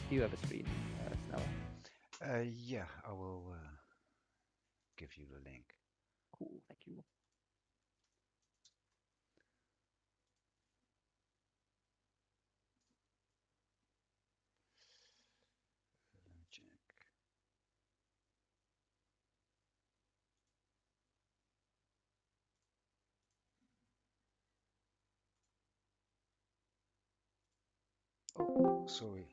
Do you have a screen, Snell? Yeah, I will give you the link. Cool, thank you. Let me check. Oh, sorry.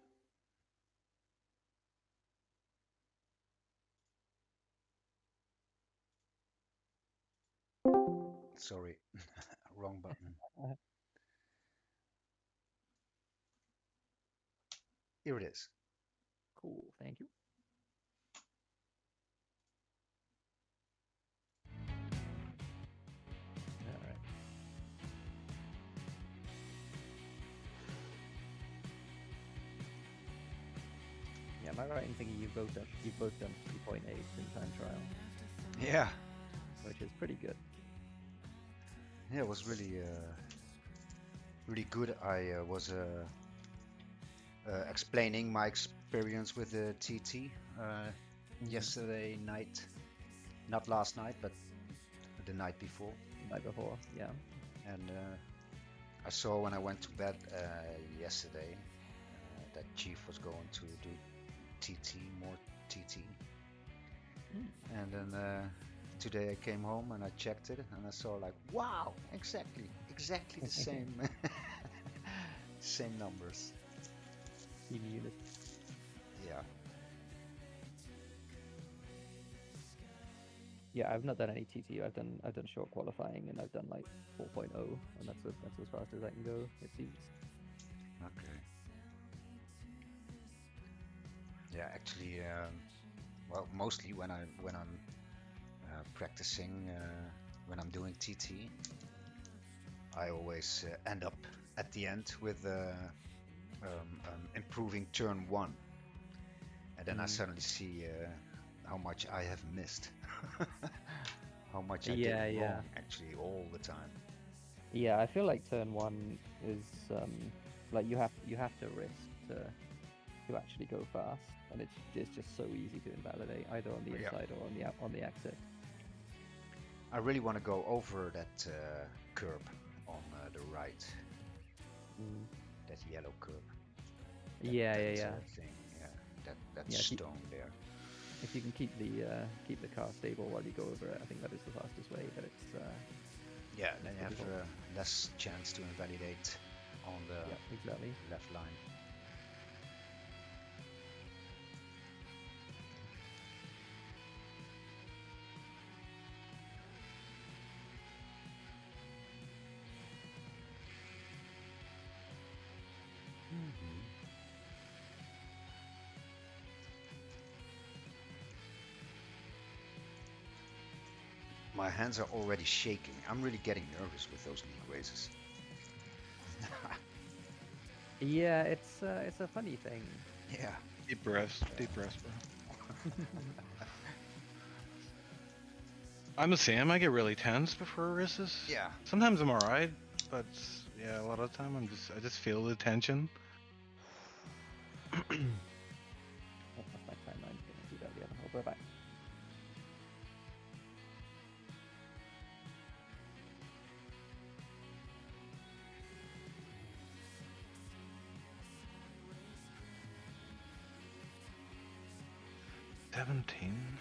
Sorry, wrong button. Here it is. Cool, thank you. All right. Yeah, am I right in thinking you've both done 3.8 in time trial, Yeah, which is pretty good. yeah, it was really, really good. I was explaining my experience with the TT yesterday night, not last night, but the night before. Night before, yeah. And I saw when I went to bed yesterday that Chief was going to do TT, more TT. And then today I came home and I checked it and I saw like, wow, exactly the same, same numbers. Team unit. Yeah. Yeah, I've not done any TT. I've done short qualifying and I've done like 4.0, and that's as fast as I can go. It seems. Okay. Yeah, actually, well, mostly when I'm practicing, when I'm doing TT, I always end up at the end with improving turn one, and then I suddenly see how much I have missed, how much I did Yeah, yeah, wrong actually all the time. yeah. I feel like turn one is like you have to risk to actually go fast, and it's just so easy to invalidate either on the Yeah, inside or on the exit. I really want to go over that curb on the right, Mm. that yellow curb, Yeah, yeah, that yeah, thing, yeah, that yeah. stone there. If you can keep the car stable while you go over it, I think that is the fastest way. But Yeah, then it's you have difficult. less chance to invalidate on the Yeah, exactly. left line. Mhm. My hands are already shaking. I'm really getting nervous with those league races. Yeah, it's a funny thing. Yeah. Deep breaths, bro. I'm the same. I get really tense before races. Yeah. Sometimes I'm alright, but yeah, a lot of the time I just feel the tension. Oh, that's my timeline getting too early. I'll be right back. '17.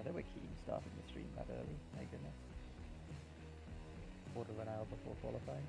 they were keen starting the stream that early. My goodness. Quarter of an hour before qualifying.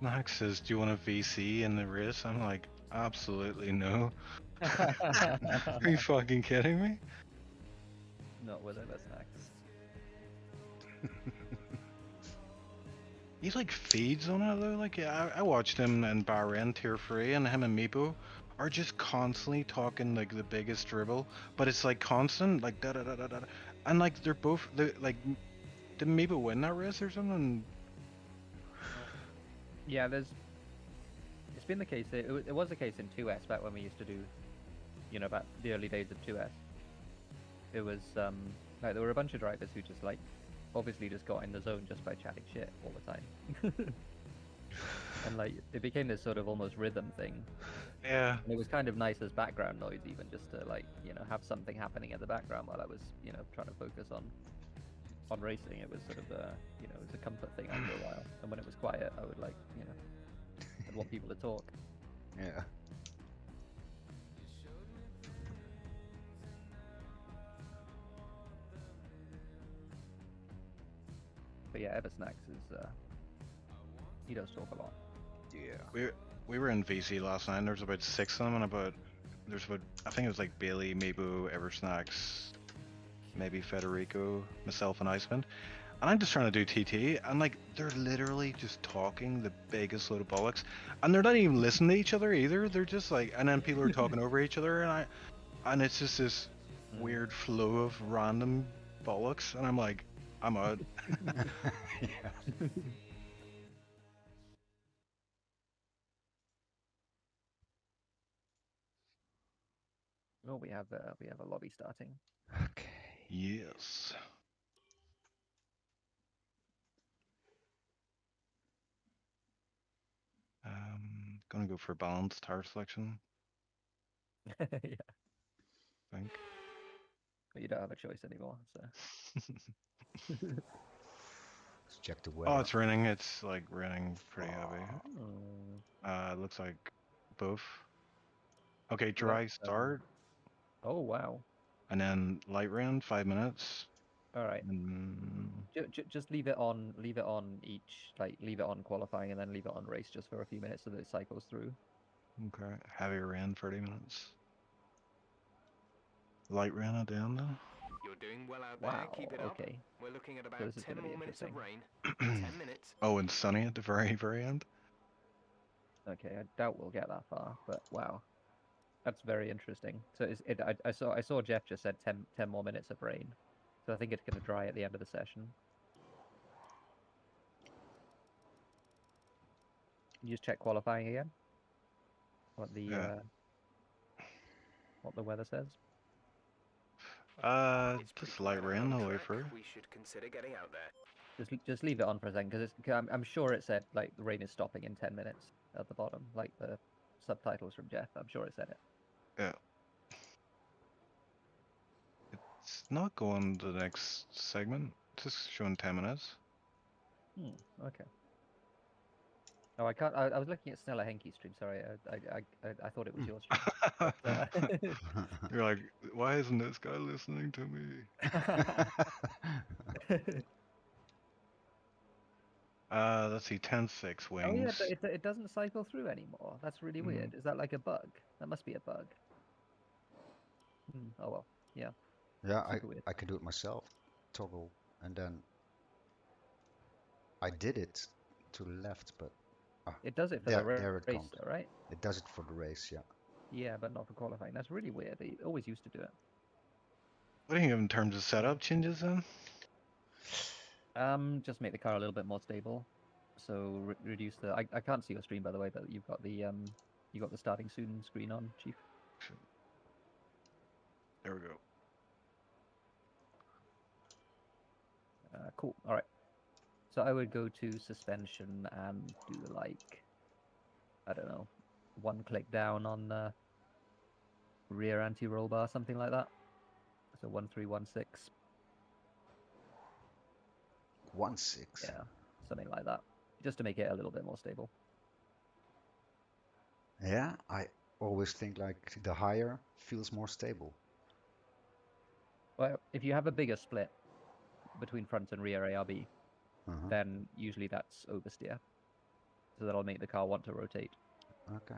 Max says, "Do you want a VC in the race?" I'm like, absolutely no. Are you fucking kidding me? Not with it, that's Max. He like feeds on it though. Like I watched him in Bahrain Tier 3, and him and Meepo are just constantly talking like the biggest dribble, but it's like constant, like da da da da da, and like they're both like, did Meepo win that race or something? Yeah, it's been the case. It was the case in 2S back when we used to do, back the early days of 2S. It was like there were a bunch of drivers who just like obviously just got in the zone just by chatting shit all the time. And like it became this sort of almost rhythm thing. Yeah. And it was kind of nice as background noise, even just to like have something happening in the background while I was trying to focus on racing. It was sort of it was a comfort thing after a while. And when it was quiet, I would like I'd want people to talk. Yeah. But yeah, Eversnacks is he does talk a lot. Yeah. We were in VC last night, and there was about 6 of them, and there's about, I think it was like Bailey, Meepo, Eversnacks, maybe Federico, myself, and Iceman. And I'm just trying to do TT, and like they're literally just talking the biggest load of bollocks, and they're not even listening to each other either. They're just like, and then people are talking over each other, and it's just this weird flow of random bollocks, and I'm like, I'm out. Yeah. Oh, we have a lobby starting. Okay. Yes. Gonna go for balanced tire selection, Yeah, I think. but you don't have a choice anymore. So Let's check the Oh, weather. it's raining. It's like raining pretty heavy. oh, It looks like both. Okay, we got, dry start, oh wow. and then light rain, 5 minutes. All right. And Just leave it on each, like leave it on qualifying and then leave it on race just for a few minutes so that it cycles through. okay, heavy rain, 30 minutes. Light rain at the end then. You're doing well out Wow. there. Keep it up. Okay. We're looking at about this is 10 gonna be more minutes of interesting. rain. 10 minutes. Oh, and sunny at the very, very end. Okay, I doubt we'll get that far, but wow, that's very interesting. So I saw Jeff just said 10 more minutes of rain, so I think it's gonna dry at the end of the session. You just check qualifying again. What the what the weather says. It's Just pretty light quiet rain out the on way track. through. We should consider getting out there. Just leave it on for a second because I'm sure it said like the rain is stopping in 10 minutes at the bottom, like the subtitles from Jeff. I'm sure it said it. Yeah. It's not going to the next segment. It's just showing 10 minutes. Okay. Oh, I can't. I was looking at Snella Henke's stream. Sorry, I thought it was your stream. But, You're like, why isn't this guy listening to me? Let's see, 10-6 wings. Oh yeah, but it doesn't cycle through anymore. That's really weird. Is that like a bug? That must be a bug. Oh well, yeah. Yeah, Super weird. I can do it myself. Toggle, and then I did it to the left, but It does it for there the it race, comes. though, right? It does it for the race, yeah. Yeah, but not for qualifying. That's really weird. They always used to do it. What do you think in terms of setup changes then? Just make the car a little bit more stable. So reduce the. I can't see your stream by the way, but you've got the You got the starting soon screen on, Chief? There we go. Cool. All right. So I would go to suspension and do like, I don't know, one click down on the rear anti-roll bar, something like that. So 1316. 1-6. Yeah, something like that, just to make it a little bit more stable. Yeah, I always think like the higher feels more stable. Well, if you have a bigger split between front and rear ARB, Uh-huh. then usually that's oversteer. So that'll make the car want to rotate. Okay.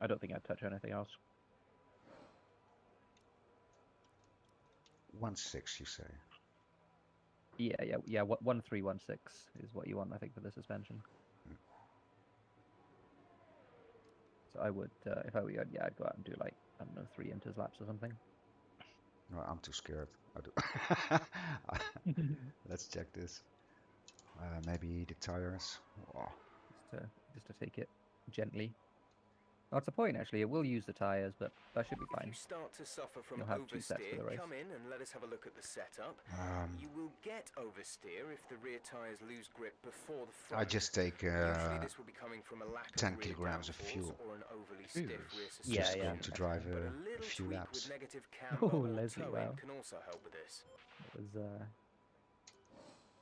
I don't think I'd touch anything else. 1-6, you say? Yeah. 1316 is what you want, I think, for the suspension. So I would, if I were you, I'd go out and do like, I don't know, 3 inters laps or something. No, I'm too scared. Let's check this. Maybe the tires. Oh, just to take it gently. Oh, it's a point actually. It will use the tires, but that should be If fine. you start to suffer from You'll have 2 sets for oversteer, the race. come in and let us have a look at the setup. You will get oversteer if the rear tyres lose grip before the front. I just take Usually this will be coming from a lack 10 of rear kilograms of downforce fuel. or an overly stiff rear Jesus. suspension. Just Yeah. going to drive But a a little few tweak laps. with negative camber Oh, or Leslie, towing wow. can also help with this.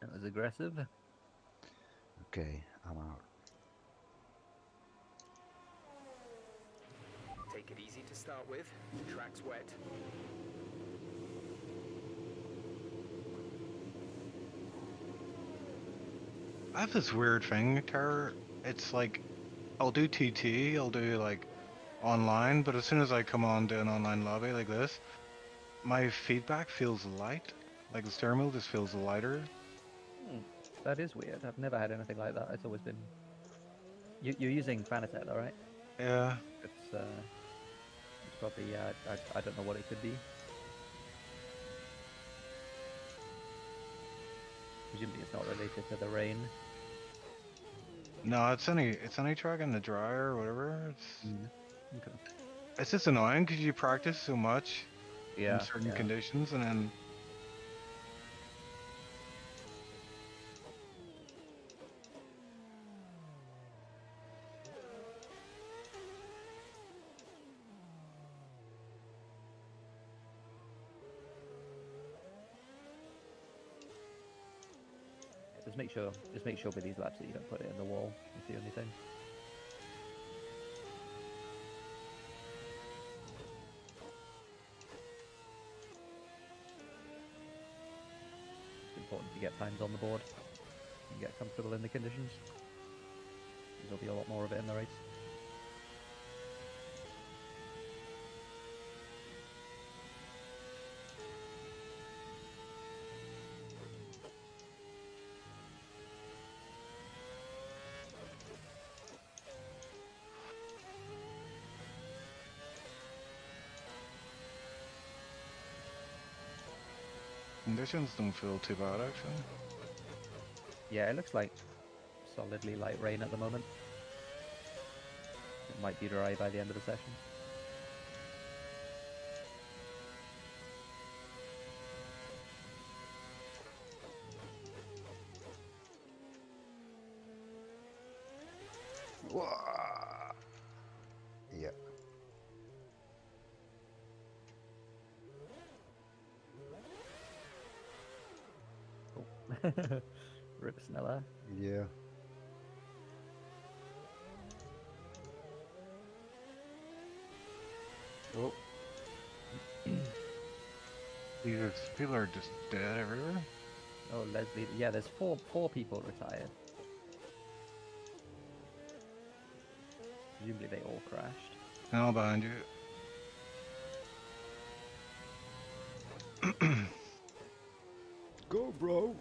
That was aggressive. Okay, I'm out. Take it easy to start with. The track's wet. I have this weird thing, Tara. It's like, I'll do TT, I'll do like online, but as soon as I come on to an online lobby like this, my feedback feels light. Like the steering wheel just feels lighter. That is weird. I've never had anything like that. It's always been. You're using Fanatec, all right? Yeah. It's probably I don't know what it could be. Presumably it's not related to the rain. No, it's any track in the dryer or whatever. Okay. It's just annoying because you practice so much Yeah. in certain conditions, and then Just make sure with these laps that you don't put it in the wall. That's the only thing. It's important to get times on the board and get comfortable in the conditions. There'll be a lot more of it in the race. conditions don't feel too bad actually. Yeah, it looks like solidly light rain at the moment. It might be dry by the end of the session. Whoa. Yeah. Rip Snella. Yeah. Oh. These people are just dead everywhere. Oh, Leslie. Yeah, there's four people retired. Presumably they all crashed. Now behind you. Go, bro.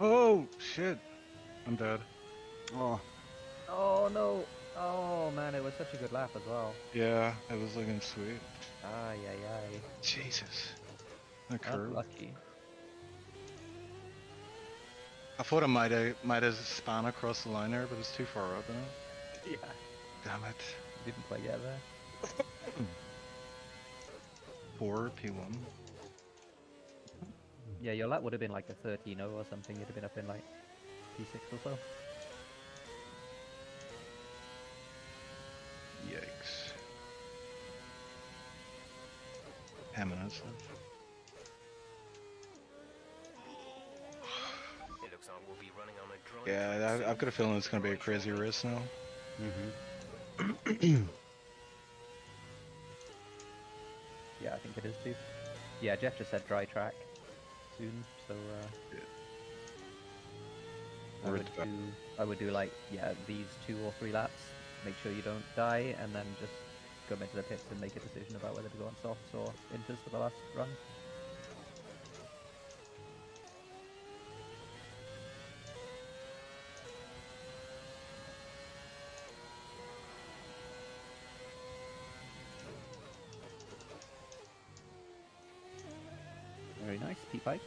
Oh shit! I'm dead. Oh, Oh no! Oh man, it was such a good lap as well. Yeah, it was looking sweet. Ay ay ay. Jesus. The curve. Unlucky. I thought I might have span across the line there, but it's too far up now. Yeah. Damn it. Didn't quite get there. 4 P1. Yeah, your lap would have been like a 13-0 or something. You'd have been up in like P6 or so. Yikes. 10 minutes left. It looks like we'll be running on a dry track Yeah, soon. I've got a feeling it's going to be a crazy race now. Yeah, I think it is too. Yeah, Jeff just said dry track soon, so I would do like these 2 or 3 laps. Make sure you don't die, and then just come into the pits and make a decision about whether to go on softs or inters for the last run. Very nice, P-pipe.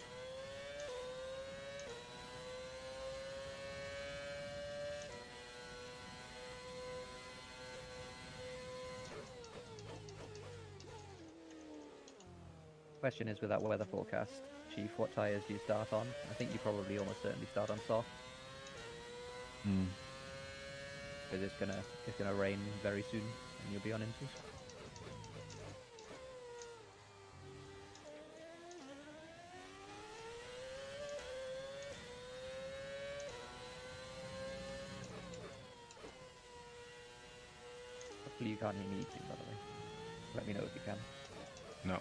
Question is, with that weather forecast, Chief, what tyres do you start on? I think you probably almost certainly start on soft, because it's gonna rain very soon, and you'll be on inters. Hopefully you can't hear me eating, by the way. Let me know if you can. No.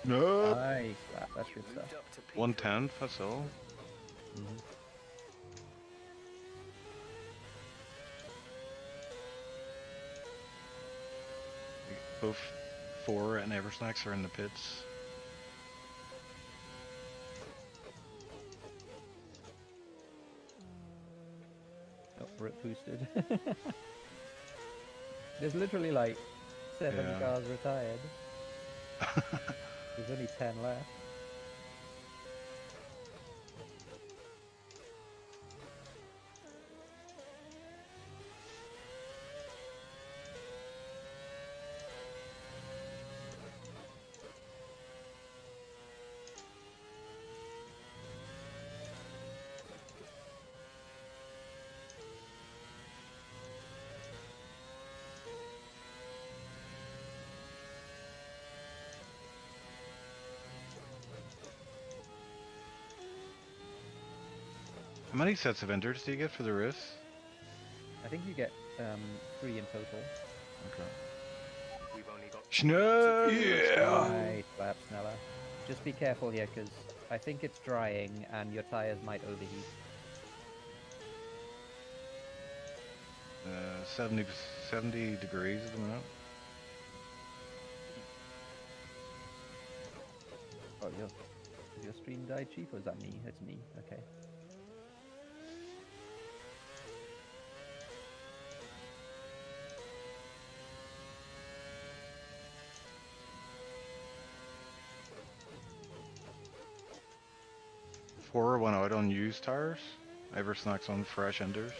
No. Nice lap, that's good stuff. Moved up to P3. 110, that's all. Both 4 and Eversnacks are in the pits. Oh, rip boosted. There's literally like 7 Yeah. cars retired. There's only 10 left. How many sets of enders do you get for the race? I think you get 3 in total. Okay. We've only got Schnell! Nice lap, Snella. Just be careful here, because I think it's drying and your tyres might overheat. 70 degrees at the minute. Oh, your stream died, Chief, or is that me? It's me, okay. Four went out on used tires. Eversnacks on fresh enders.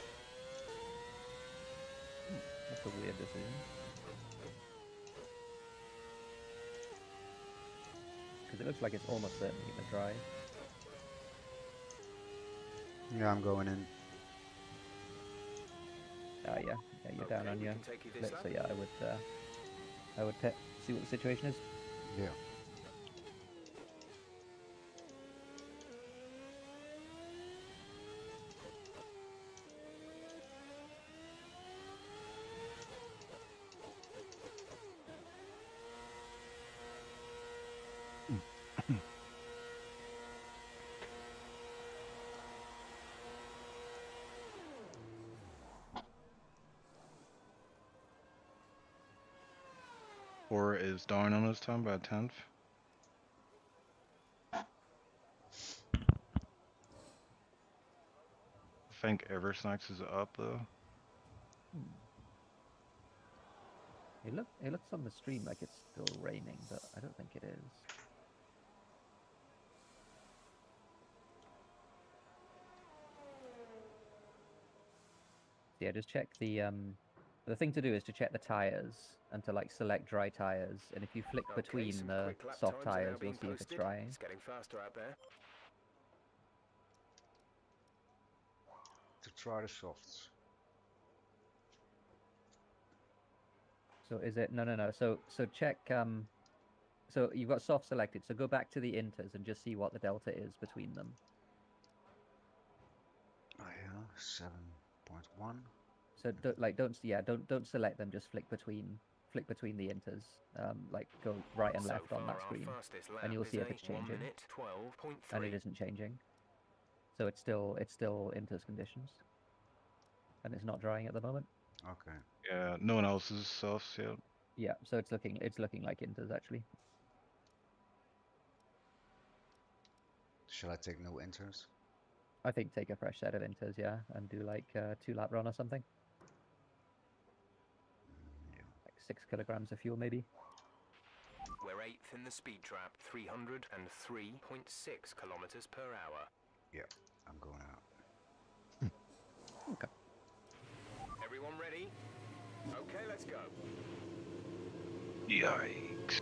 That's a weird decision. Because it looks like it's almost certainly going to dry. yeah, I'm going in. Yeah, you're down Okay, on we your can take you this lip, so lap. yeah, I would see what the situation is. Yeah. Or is down on his time by a tenth. I think Eversnacks is up though. It looks on the stream like it's still raining, but I don't think it is. Yeah, just check the thing to do is to check the tires and to like select dry tires, and if you flick between some the quick lap soft times are now tires, you'll being see if it's posted. drying. It's getting faster out there. To try the softs. So is it no. So check so you've got soft selected. So go back to the inters and just see what the delta is between them. Oh yeah, 7.1. So don't select them. Just flick between the inters. Like go right and left on that screen, and you'll see if it's changing. And it isn't changing. So it's still inters conditions, and it's not drying at the moment. Okay. Yeah, no one else is softs yet. Yeah, so it's looking like inters actually. Shall I take no inters? I think take a fresh set of inters, yeah, and do like a 2-lap run or something. Yeah. Like 6 kilograms of fuel maybe. We're 8th in the speed trap, 303.6 kilometers per hour. Yeah, I'm going out. Okay. Everyone ready? Okay, let's go. Yikes.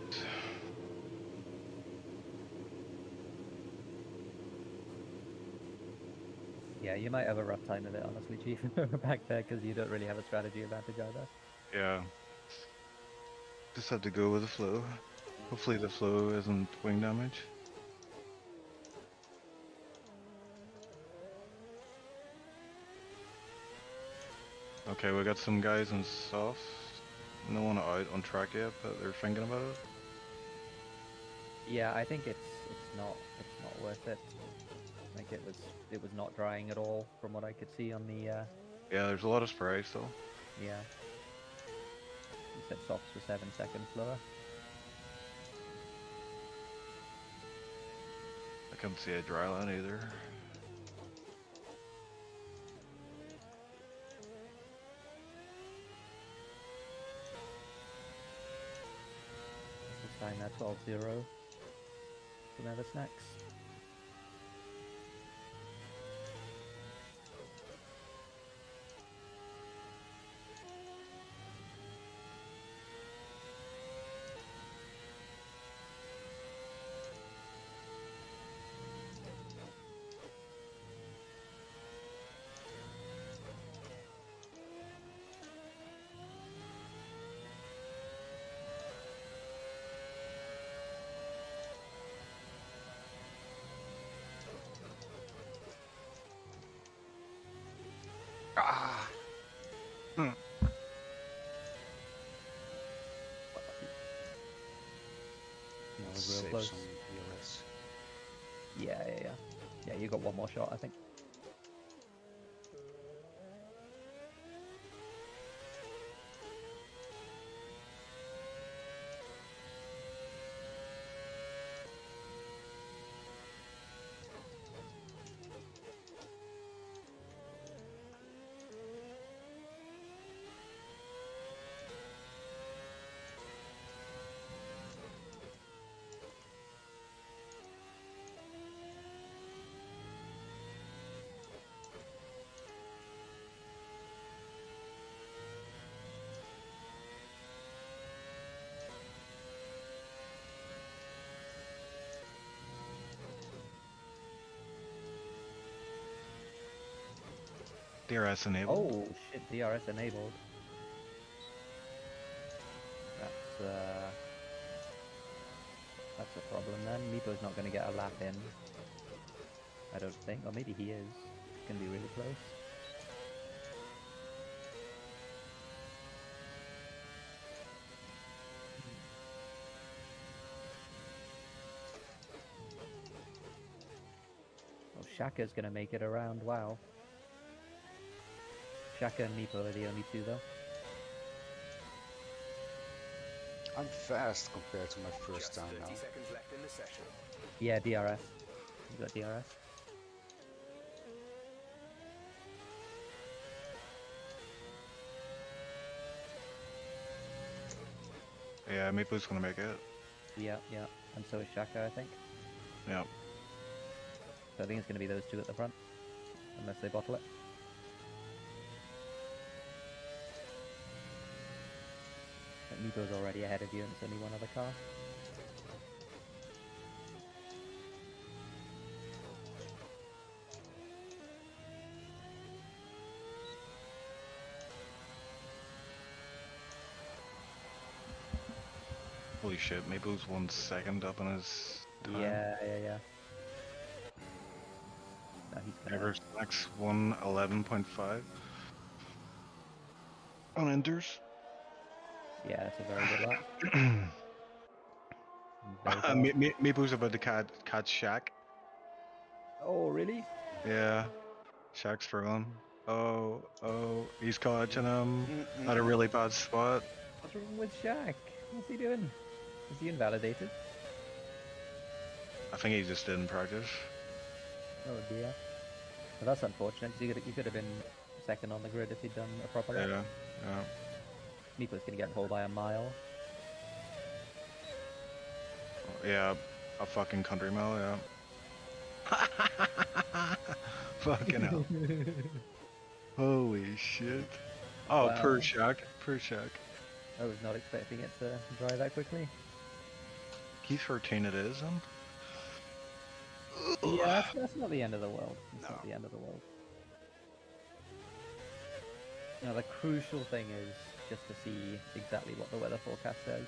Yeah, you might have a rough time of it, honestly, Chief, back there, because you don't really have a strategy advantage either. Yeah. Just have to go with the flow. Hopefully the flow isn't wing damage. Okay, we got some guys in soft. No one out on track yet, but they're thinking about it. Yeah, I think it's not worth it. Like it was not drying at all from what I could see on the Yeah, there's a lot of spray still. yeah. You said softs were 7 seconds slower. I couldn't see a dry line either. This time that 12-0 from Eversnacks. Ah! That was real Save close. some ELS. Yeah, you got one more shot, I think. DRS enabled. Oh shit, DRS enabled. That's a problem then. Meepo's not going to get a lap in. I don't think, or maybe he is. It's going to be really close. Oh, Shaka's going to make it around, wow. Shaka and Meepo are the only two though. I'm fast compared to my first Just time 30 now. seconds left in the session. Yeah, DRS. You got DRS. Yeah, Maple's gonna make it. Yeah, yeah. And so is Shaka, I think. Yeah. So I think it's going to be those two at the front, unless they bottle it. But Meepo's already ahead of you, and it's only one other car. Holy shit, Maple's 1 second up on his time. Yeah. No, he's gonna. Eversnack's 1:11.5 on enters. Yeah, that's a very good lap. Very fast. Maple's about to catch Shaq. Oh, really? Yeah, Shaq's struggling. Oh, he's catching him at a really bad spot. What's wrong with Shaq? What's he doing? Is he invalidated? I think he just didn't practice. Oh dear. Well, that's unfortunate, because you could have been second on the grid if he'd done a proper lap. Yeah. Meepo's gonna get pulled by a mile. Yeah, a fucking country mile, yeah. Fucking hell. Holy shit. Oh, Wow. poor Shaq. I was not expecting it to dry that quickly. He's 13 it is, and Yeah, that's not the end of the world. It's No. not the end of the world. Now, the crucial thing is just to see exactly what the weather forecast says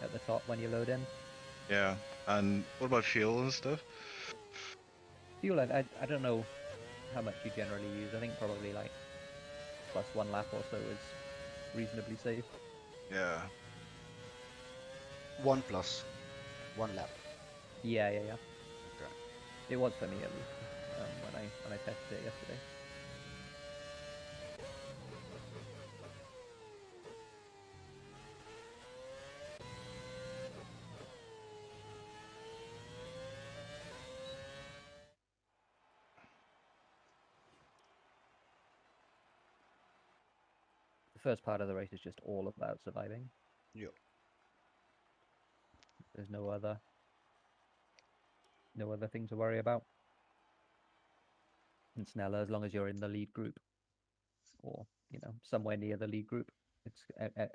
at the top when you load in. yeah. And what about fuel and stuff? Fuel, I don't know how much you generally use. I think probably like plus 1 lap or so is reasonably safe. Yeah. 1 plus 1 lap. Yeah. Okay. It was for me at least when I tested it yesterday. The first part of the race is just all about surviving. Yep. There's no other thing to worry about. And Snella, as long as you're in the lead group, or somewhere near the lead group, it's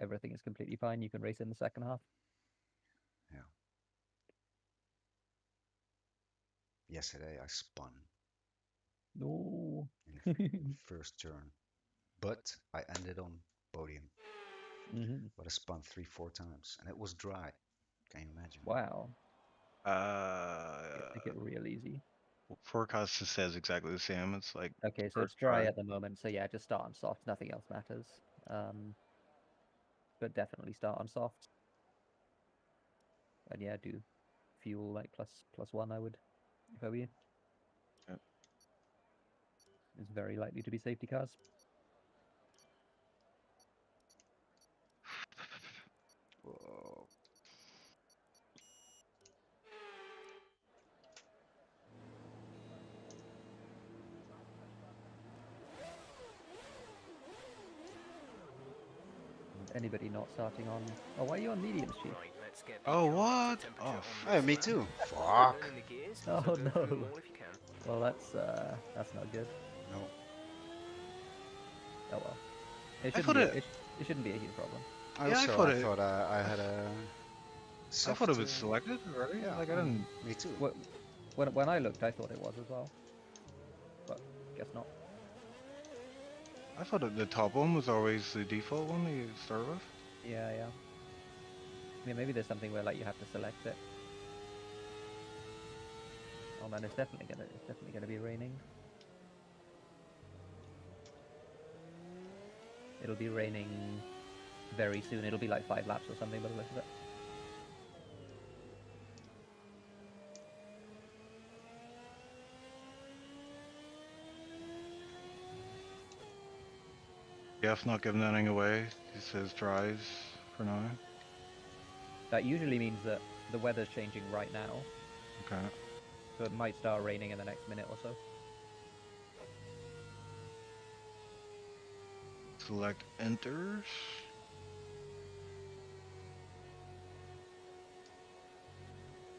everything is completely fine. You can race in the second half. Yeah. Yesterday I spun No. in the first turn, but I ended on podium. But I spun 3-4 times, and it was dry. Can you imagine? Wow. Make it real easy. Forecast says exactly the same. It's like Okay, so it's dry at the moment. So yeah, just start on soft. Nothing else matters. But definitely start on soft. And yeah, do fuel like plus 1. I would, if I were you. Yep. It's very likely to be safety cars. Whoa. Anybody not starting on? Oh, why are you on mediums, Chief? Right, let's get Oh, what? Oh, Hey, me too. Fuck. Oh no. Well, that's not good. No. Oh well. It shouldn't be a huge problem. I Yeah, I thought I had a. I thought it was selected already. Yeah. Like I didn't. Me too. When I looked, I thought it was as well. But guess not. I thought that the top one was always the default one that you start with. Yeah. I mean, maybe there's something where like you have to select it. Oh man, it's definitely gonna be raining. It'll be raining very soon. It'll be like 5 laps or something by the looks of it. Jeff not giving anything away. He says drives for now. That usually means that the weather's changing right now, Okay. so it might start raining in the next minute or so. Select enters.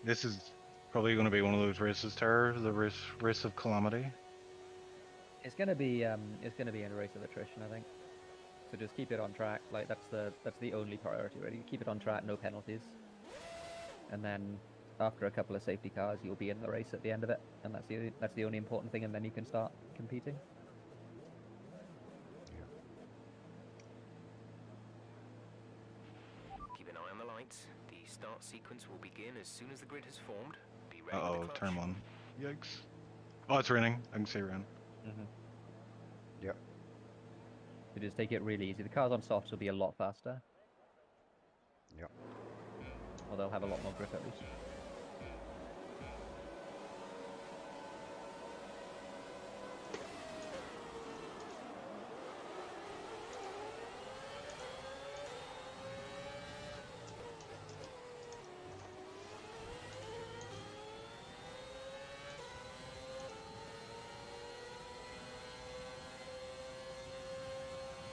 This is probably going to be one of those races, Terror, the race of calamity. It's gonna be a race of attrition, I think. So just keep it on track. Like that's the only priority, really. Keep it on track, no penalties, and then after a couple of safety cars, you'll be in the race at the end of it, and that's the only important thing, and then you can start competing. Yeah. Keep an eye on the lights. The start sequence will begin as soon as the grid has formed. Be ready with Uh-oh, the clutch. turn one. Yikes. Oh, it's raining. I can see rain. Yep. So just take it really easy. The cars on softs will be a lot faster, Yep. or they'll have a lot more grip at least.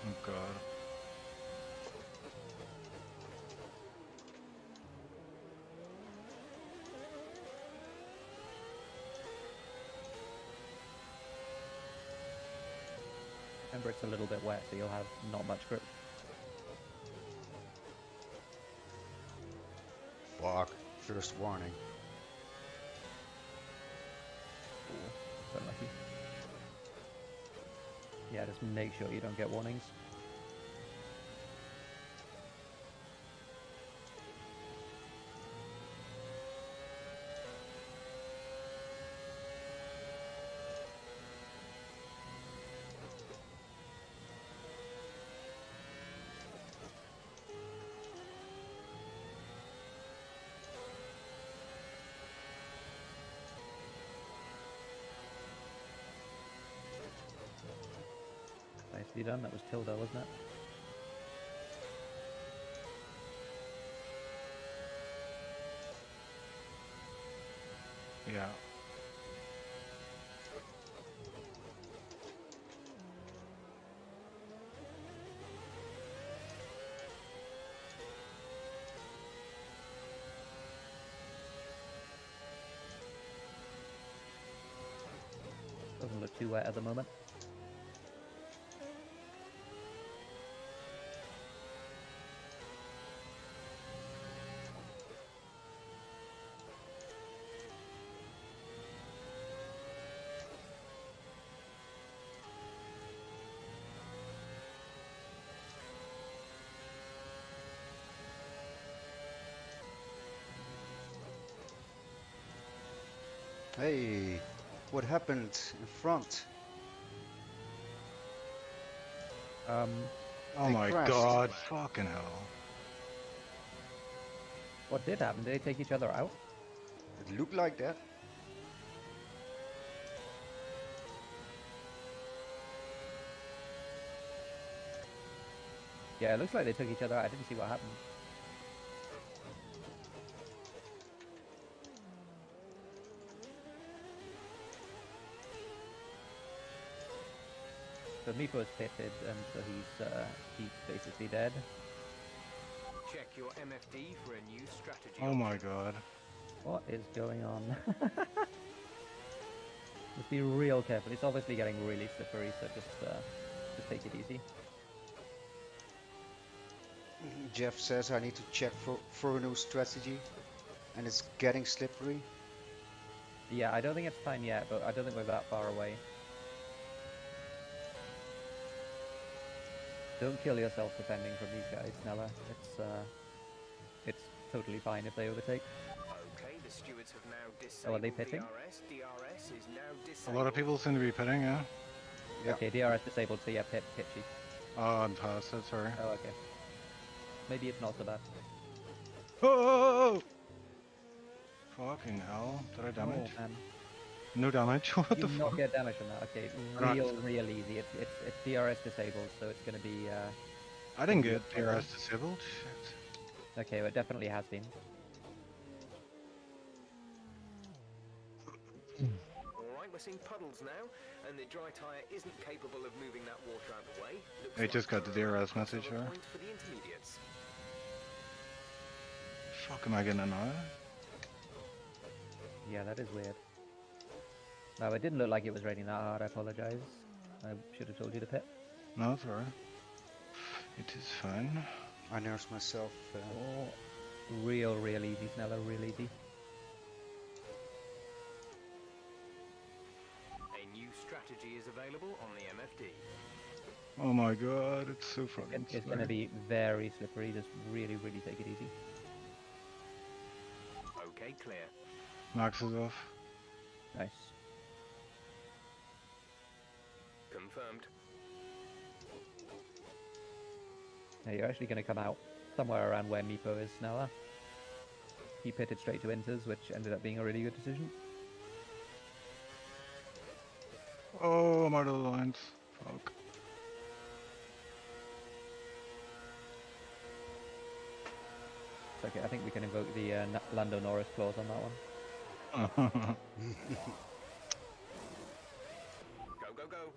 Oh god. Remember, it's a little bit wet, so you'll have not much grip. Fuck. First warning. Ooh, so lucky. Yeah, just make sure you don't get warnings. Nicely done. That was Tilda, wasn't it? Yeah. Doesn't look too wet at the moment. Hey, what happened in front? Oh They my crashed. god, fucking hell. What did happen? Did they take each other out? It looked like that. Yeah, it looks like they took each other out. I didn't see what happened. So Mipo's pitted, and so he's basically dead. Check your MFD for a new strategy. Oh my option. god. What is going on? Just be real careful. It's obviously getting really slippery, so just take it easy. Jeff says I need to check for a new strategy, and it's getting slippery. Yeah, I don't think it's time yet, but I don't think we're that far away. Don't kill yourself defending from these guys, Nella. It's totally fine if they overtake. Okay, the stewards have now Oh, disabled are they pitting? DRS. DRS is now A disabled. lot of people seem to be pitting, yeah? Yeah. Okay, DRS disabled, so yeah, pit Chief. Oh, I'm past it, sorry. Oh, okay. Maybe it's not so bad. Oh! Fucking hell. Did I damage? Oh, man. No damage? What You the not fuck? get damage from that. Okay, Right. real easy. It's DRS disabled, so it's gonna be. I didn't Good get DRS disabled. Shit. Okay, well, it definitely has been. Alright, we're seeing puddles now, and the dry tyre isn't capable of moving that water out the way. Looks I just got the thorough DRS message crossover here. point for the intermediates. Fuck am I getting now? Yeah, that is weird. No, it didn't look like it was raining that hard. I apologize. I should have told you to pit. No, it's alright. It is fine. I nursed myself. Oh, real easy, Sneller, real easy. A new strategy is available on the MFD. Oh my god, it's so fucking It's going to be very slippery. Just really take it easy. Okay, clear. Max is off. Nice. Confirmed. Now you're actually going to come out somewhere around where Meepo is, Sneller. He pitted straight to Inters, which ended up being a really good decision. Oh, I'm out of the lines. Fuck. It's okay, I think we can invoke the Lando Norris clause on that one. Go.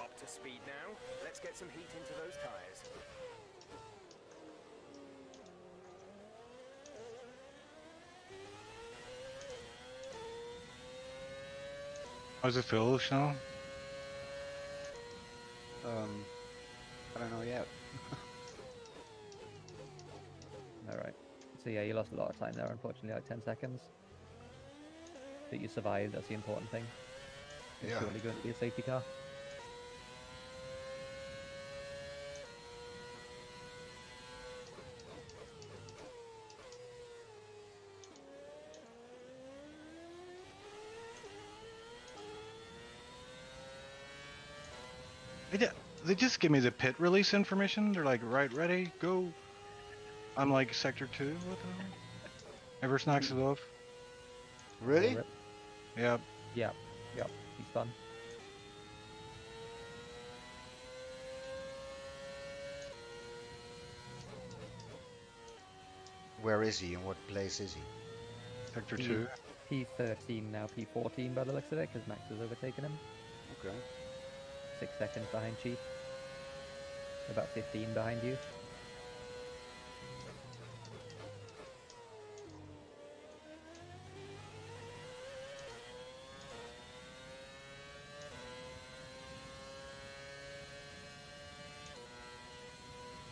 Up to speed now. Let's get some heat into those tyres. How's it feel, Chanel? I don't know yet. Alright. So yeah, you lost a lot of time there, unfortunately, like 10 seconds. But you survived, that's the important thing. It's Yeah. surely going to be a safety car. They just give me the pit release information. They're like, right, ready, go. I'm like sector 2. What the hell? Eversnax is off. Really? Yep. Yeah, he's done. Where is he and what place is he? Sector He- 2. P13 now P14 by the looks of it, because Max has overtaken him. Okay. 6 seconds behind Chief. About 15 behind you.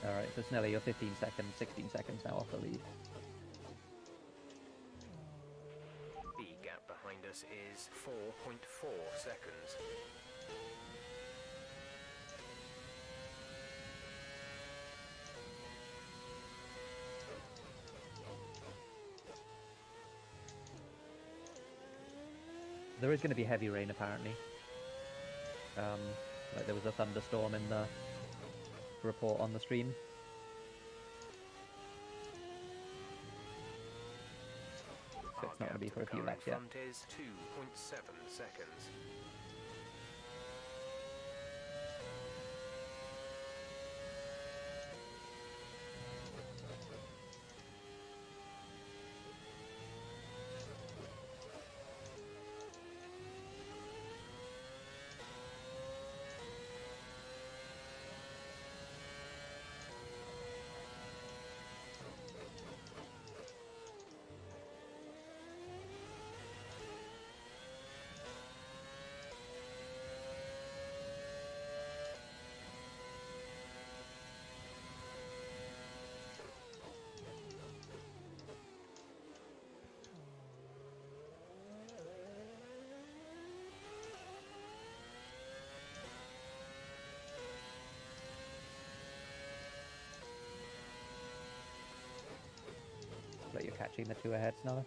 Alright, so Snelly, you're 15 seconds, 16 seconds now off the lead. The gap behind us is 4.4 seconds. There is going to be heavy rain apparently. Like there was a thunderstorm in the report on the stream. So it's not going to be for a few laps yet. Front is 2.7 seconds. But you're catching the two ahead now.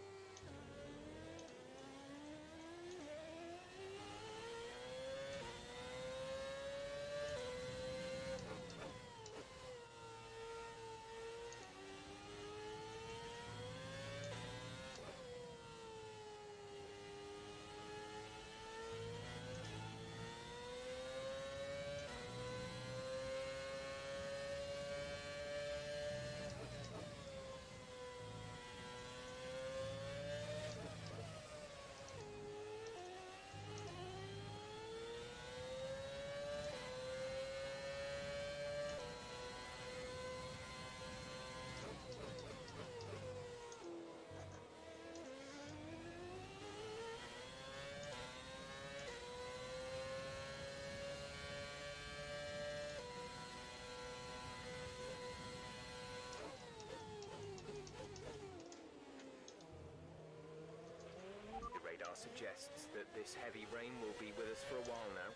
that this heavy rain will be with us for a while now.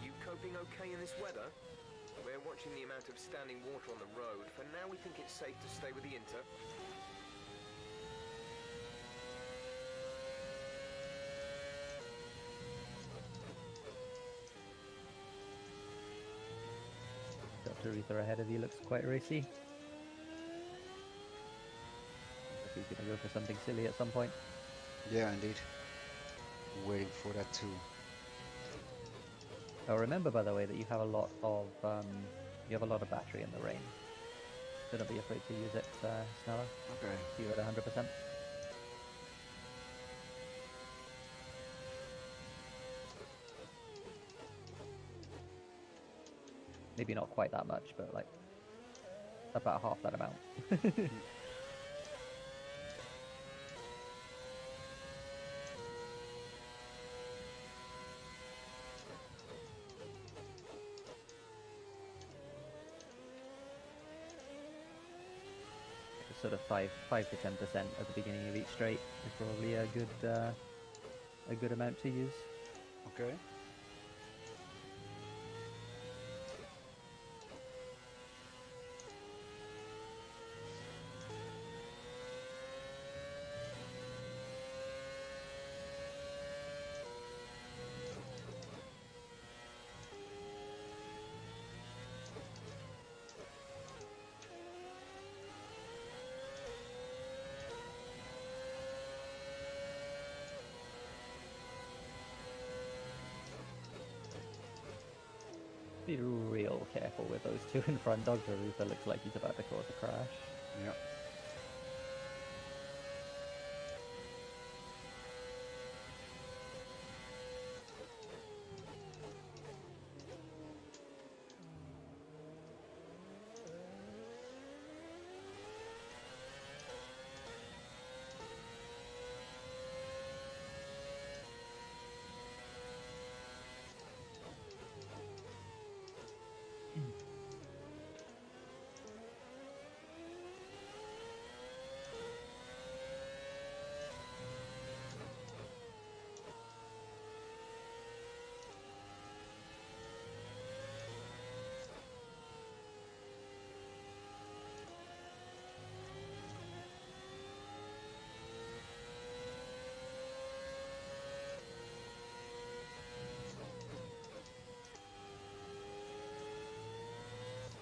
You coping okay in this weather? We're watching the amount of standing water on the road. For now, we think it's safe to stay with the Inter. Dr. Ruther ahead of you looks quite racy. If he's going to go for something silly at some point. Yeah, indeed. Waiting for that too. Oh, remember, by the way, that you have a lot of battery in the rain. So don't be afraid to use it, Snella. Okay. So you're at 100%. Maybe not quite that much, but like about half that amount. Sort of 5 to 10% at the beginning of each straight is probably a good amount to use. Okay. Be real careful with those two in front. Dr. Ruther looks like he's about to cause a crash. Yeah.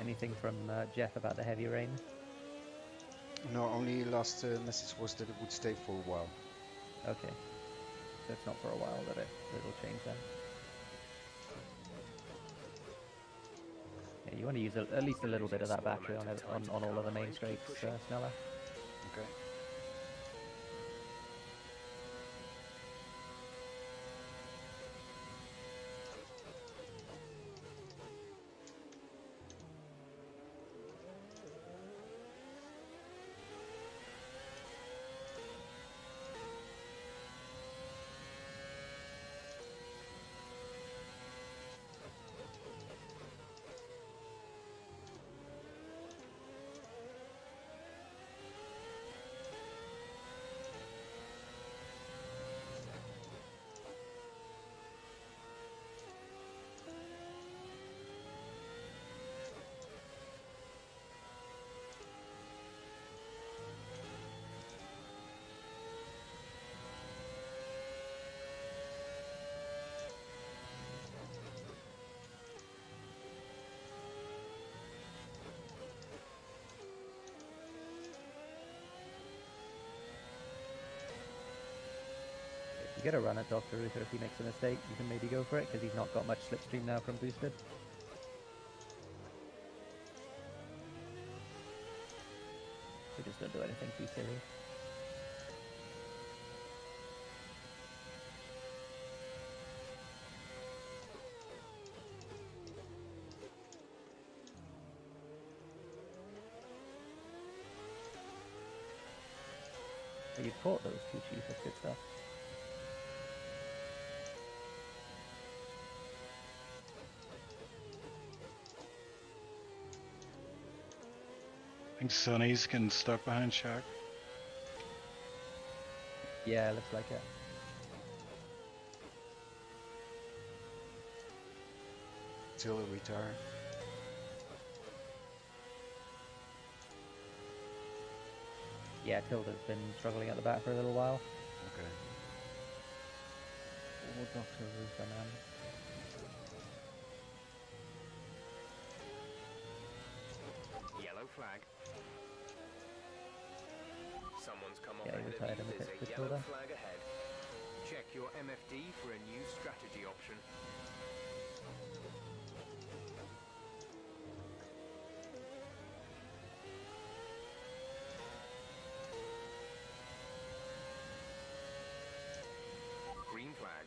Anything from Jeff about the heavy rain? No, only last message was that it would stay for a while. Okay. So it's not for a while that it'll change then. Yeah, you want to use at least a little bit of that battery on all of the main straights, Snella. Okay. You get a run at Dr. Ruther if he makes a mistake. You can maybe go for it because he's not got much slipstream now from boosted. So just don't do anything too silly. Oh, you caught those two, Chief. That's good stuff. I think Sonny's getting stuck behind Shack. Yeah, looks like it. Till a retire. Yeah, Tilda's been struggling at the back for a little while. Okay. Oh, Dr. Roofer, man. Yellow flag. Someone's come off Yeah, he ahead retired of in you. the There's pit a with yellow Tilda. flag ahead. Check your MFD for a new strategy option. Green flag.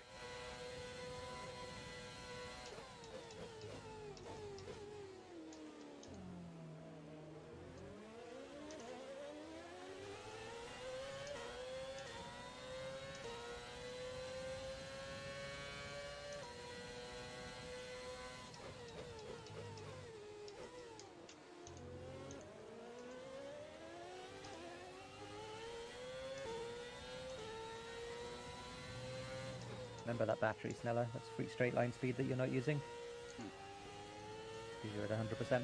Remember that battery, Sneller? That's free straight line speed that you're not using. Because you're at 100%.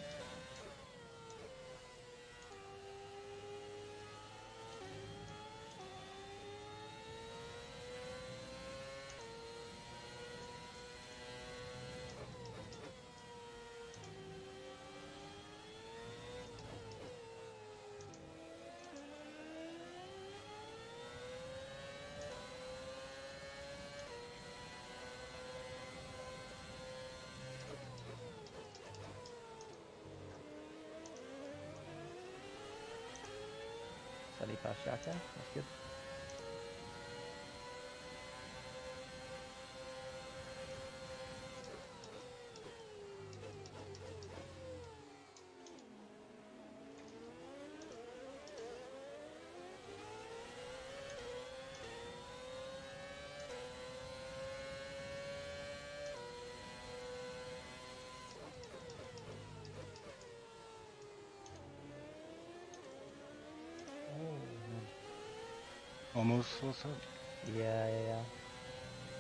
Sunny past Shaka. That's good. Almost, what's up? Yeah.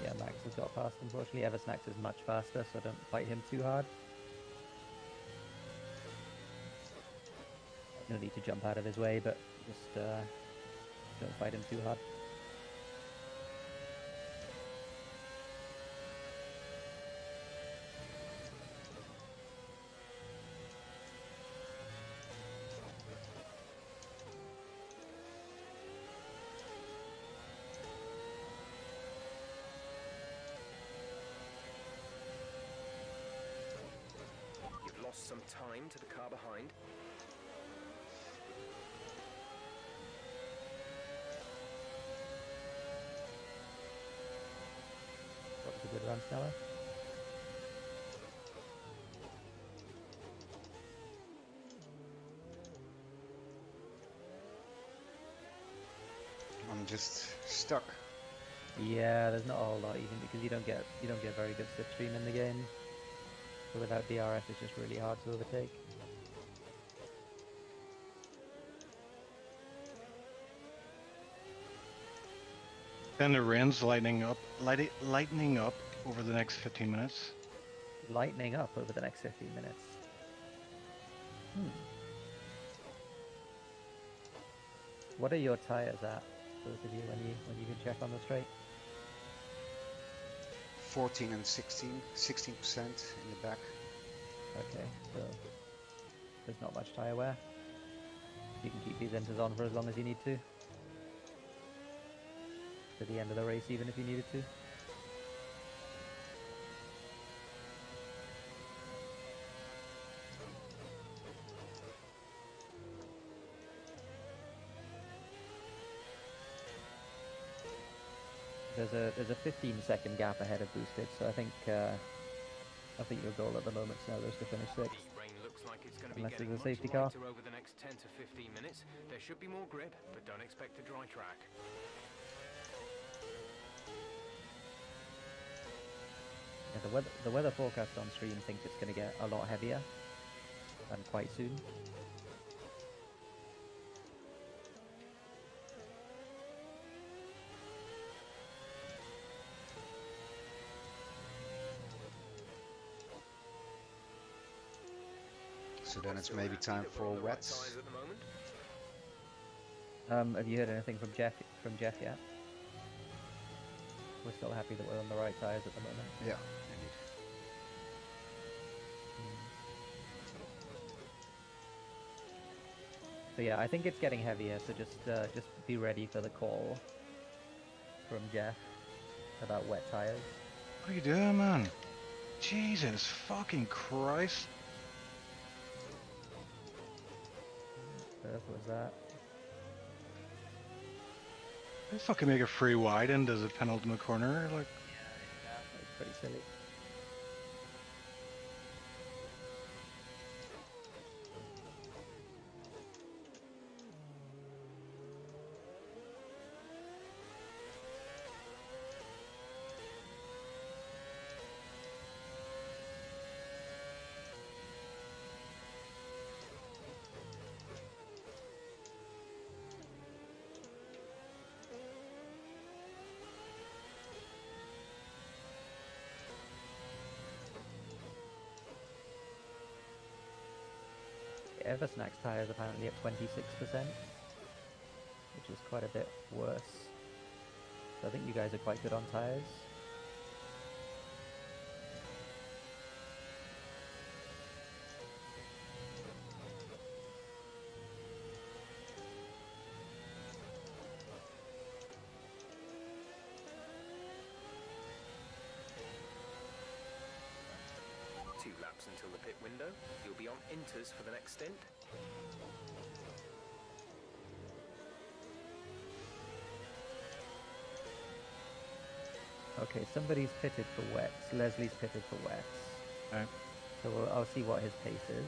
Yeah, Max has got past, unfortunately. Eversnax is much faster, so don't fight him too hard. No need to jump out of his way, but just don't fight him too hard. You've lost some time to the car behind. That was a good run, Stella. I'm just stuck. Yeah, there's not a whole lot even because you don't get very good slipstream in the game. So without DRS, it's just really hard to overtake. Then the rain's lightening up over the next 15 minutes. Lightening up over the next 15 minutes. What are your tires at, both of you, when you can check on the straight? 14 and 16, 16% in the back. Okay, so there's not much tire wear. You can keep these inters on for as long as you need to the end of the race, even if you needed to. There's a 15-second gap ahead of boosted, so I think your goal at the moment now is to finish 6th. Rain looks like it's going to be Unless getting there's a much safety car. lighter over the next 10 to 15 minutes. There should be more grip, but don't expect a dry track. Yeah, the weather forecast on stream thinks it's going to get a lot heavier, and quite soon. So then it's Still maybe happy time that we're for on the right wets. tyres at the moment. Have you heard anything from Jeff yet? We're still happy that we're on the right tires at the moment. Yeah, indeed. So yeah, I think it's getting heavier. So just be ready for the call from Jeff about wet tires. What are you doing, man? Jesus fucking Christ. What was that? They fucking make a free wide end as a penultimate corner. Like, That's pretty silly. Eversnack's tires apparently at 26%, which is quite a bit worse. So I think you guys are quite good on tires. Two laps until the pit window. You'll be on inters for the next stint. Okay, somebody's pitted for wets. Leslie's pitted for wets. Alright. So I'll see what his pace is.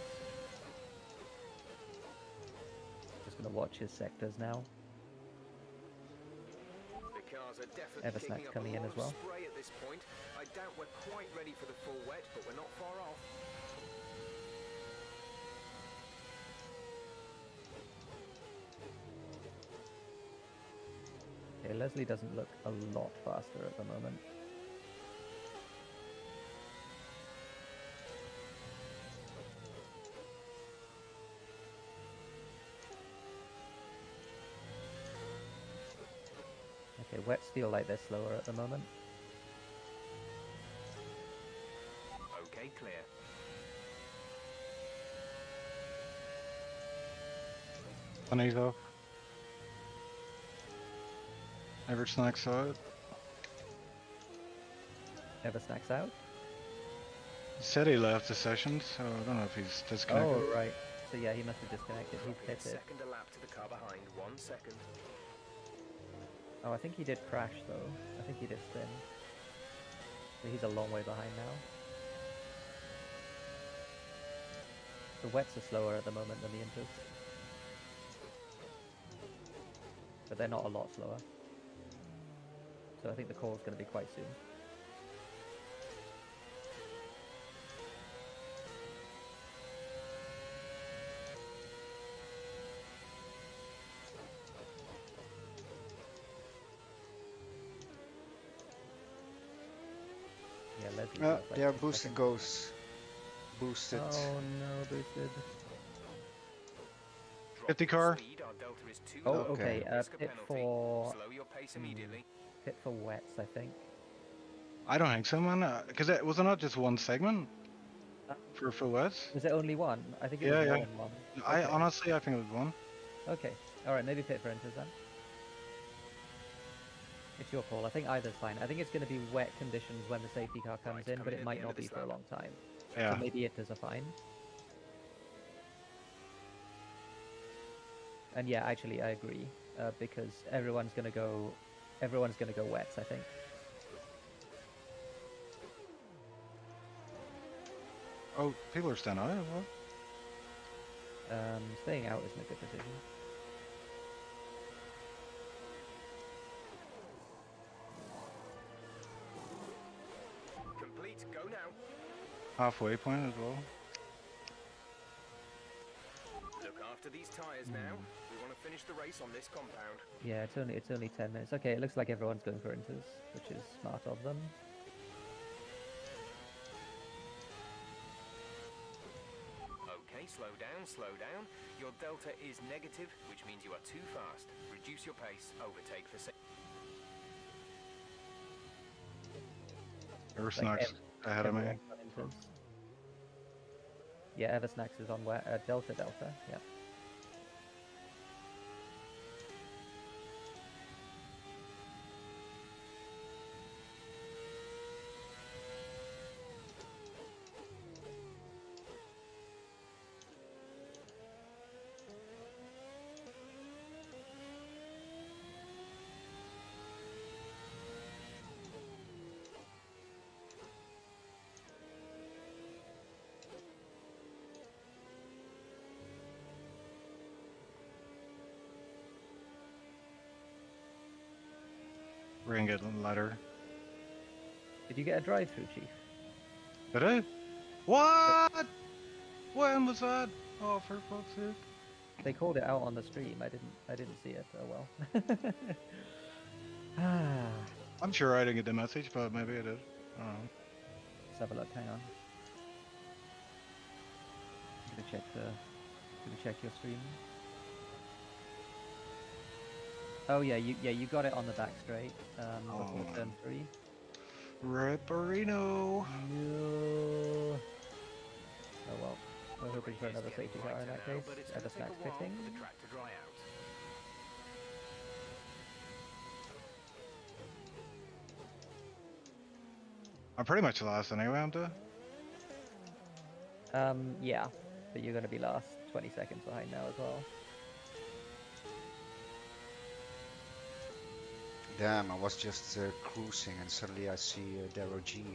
Just gonna watch his sectors now. The cars are definitely Eversnack's kicking up coming a in lot as well. of spray at this point. I doubt we're quite ready for the full wet, but we're not far off. Okay, Leslie doesn't look a lot faster at the moment. Okay, wets feel like they're slower at the moment. Okay, clear. funny though. Never snacks out. Eversnack's out. He said he left the session, so I don't know if he's disconnected. Oh, right. So yeah, he must have disconnected. He's Dropping a pitted. second a lap to the car behind. 1 second. Oh, I think he did crash though. I think he did spin. So he's a long way behind now. The wets are slower at the moment than the inters. But they're not a lot slower. So I think the call's going to be quite soon. Yeah, Leslie. feels like They are 6 boosted seconds. ghosts. Boosted. Oh no, boosted. 50 car. Speed, our delta is 2 Oh, low. okay. Risk a Pit penalty. for Slow your pace immediately. pit for wets, I think. I don't think so, man. Because it was it not just one segment for full wets? Was it only one? I think it Yeah, was yeah. more than one. I Okay. honestly, I think it was one. Okay. All right. Maybe pit for inters then. It's your call. I think either's fine. I think it's going to be wet conditions when the safety car comes Right, in, coming but in it at might the end not of be this for a lap. long time. Yeah. So maybe inters are fine. And yeah, actually, I agree because everyone's going to go wets. I think. Oh, people are standing out as well. Staying out isn't a good decision. Complete. Go now. Halfway point as well. Look after these tyres now. We want to finish the race on this compound. Yeah, it's only 10 minutes. Okay, it looks like everyone's going for inters, which is smart of them. Okay, slow down, slow down. Your delta is negative, which means you are too fast. Reduce your pace, overtake for safety. Eversnack's ahead of me. Everyone's on inters. Yeah, Eversnacks is on where? Delta, yeah. We're gonna get lighter. Did you get a drive-through, Chief? Did I? What? When was that? Oh, for fuck's sake. They called it out on the stream. I didn't see it. Oh well. Ah, I'm sure I didn't get the message, but maybe I did. I don't know. let's have a look. Hang on. Gonna check your stream. Oh yeah, you got it on the back straight. Before Oh. turn 3. Ripperino. No. Oh well. We're hoping for It's another getting safety car in brighter that now, case. but it's gonna take a Eversnacks while pitting. for the track to dry out. I'm pretty much last anyway, aren't I? Yeah, but you're gonna be last 20 seconds behind now as well. Damn, I was just cruising and suddenly I see Darrow G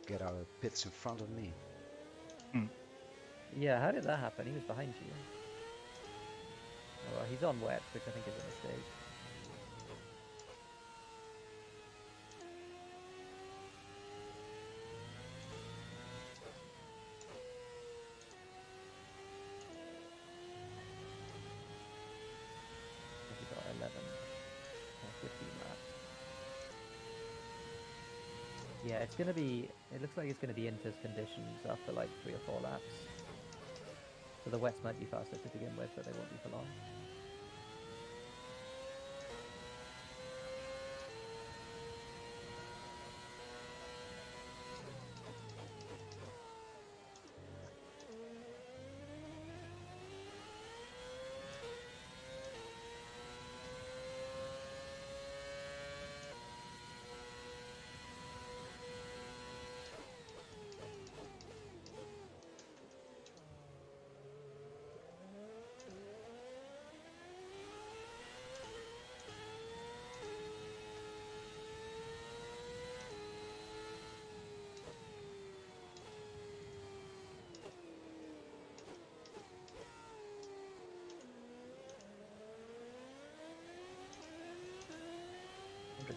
get out of pits in front of me. Yeah, how did that happen? He was behind you. Oh, well, he's on wet, which I think is a mistake. He got 11 or 15 laps. Yeah, it's gonna be. It looks like it's gonna be Inter's conditions after like 3 or 4 laps. So the wets might be faster to begin with, but they won't be for long.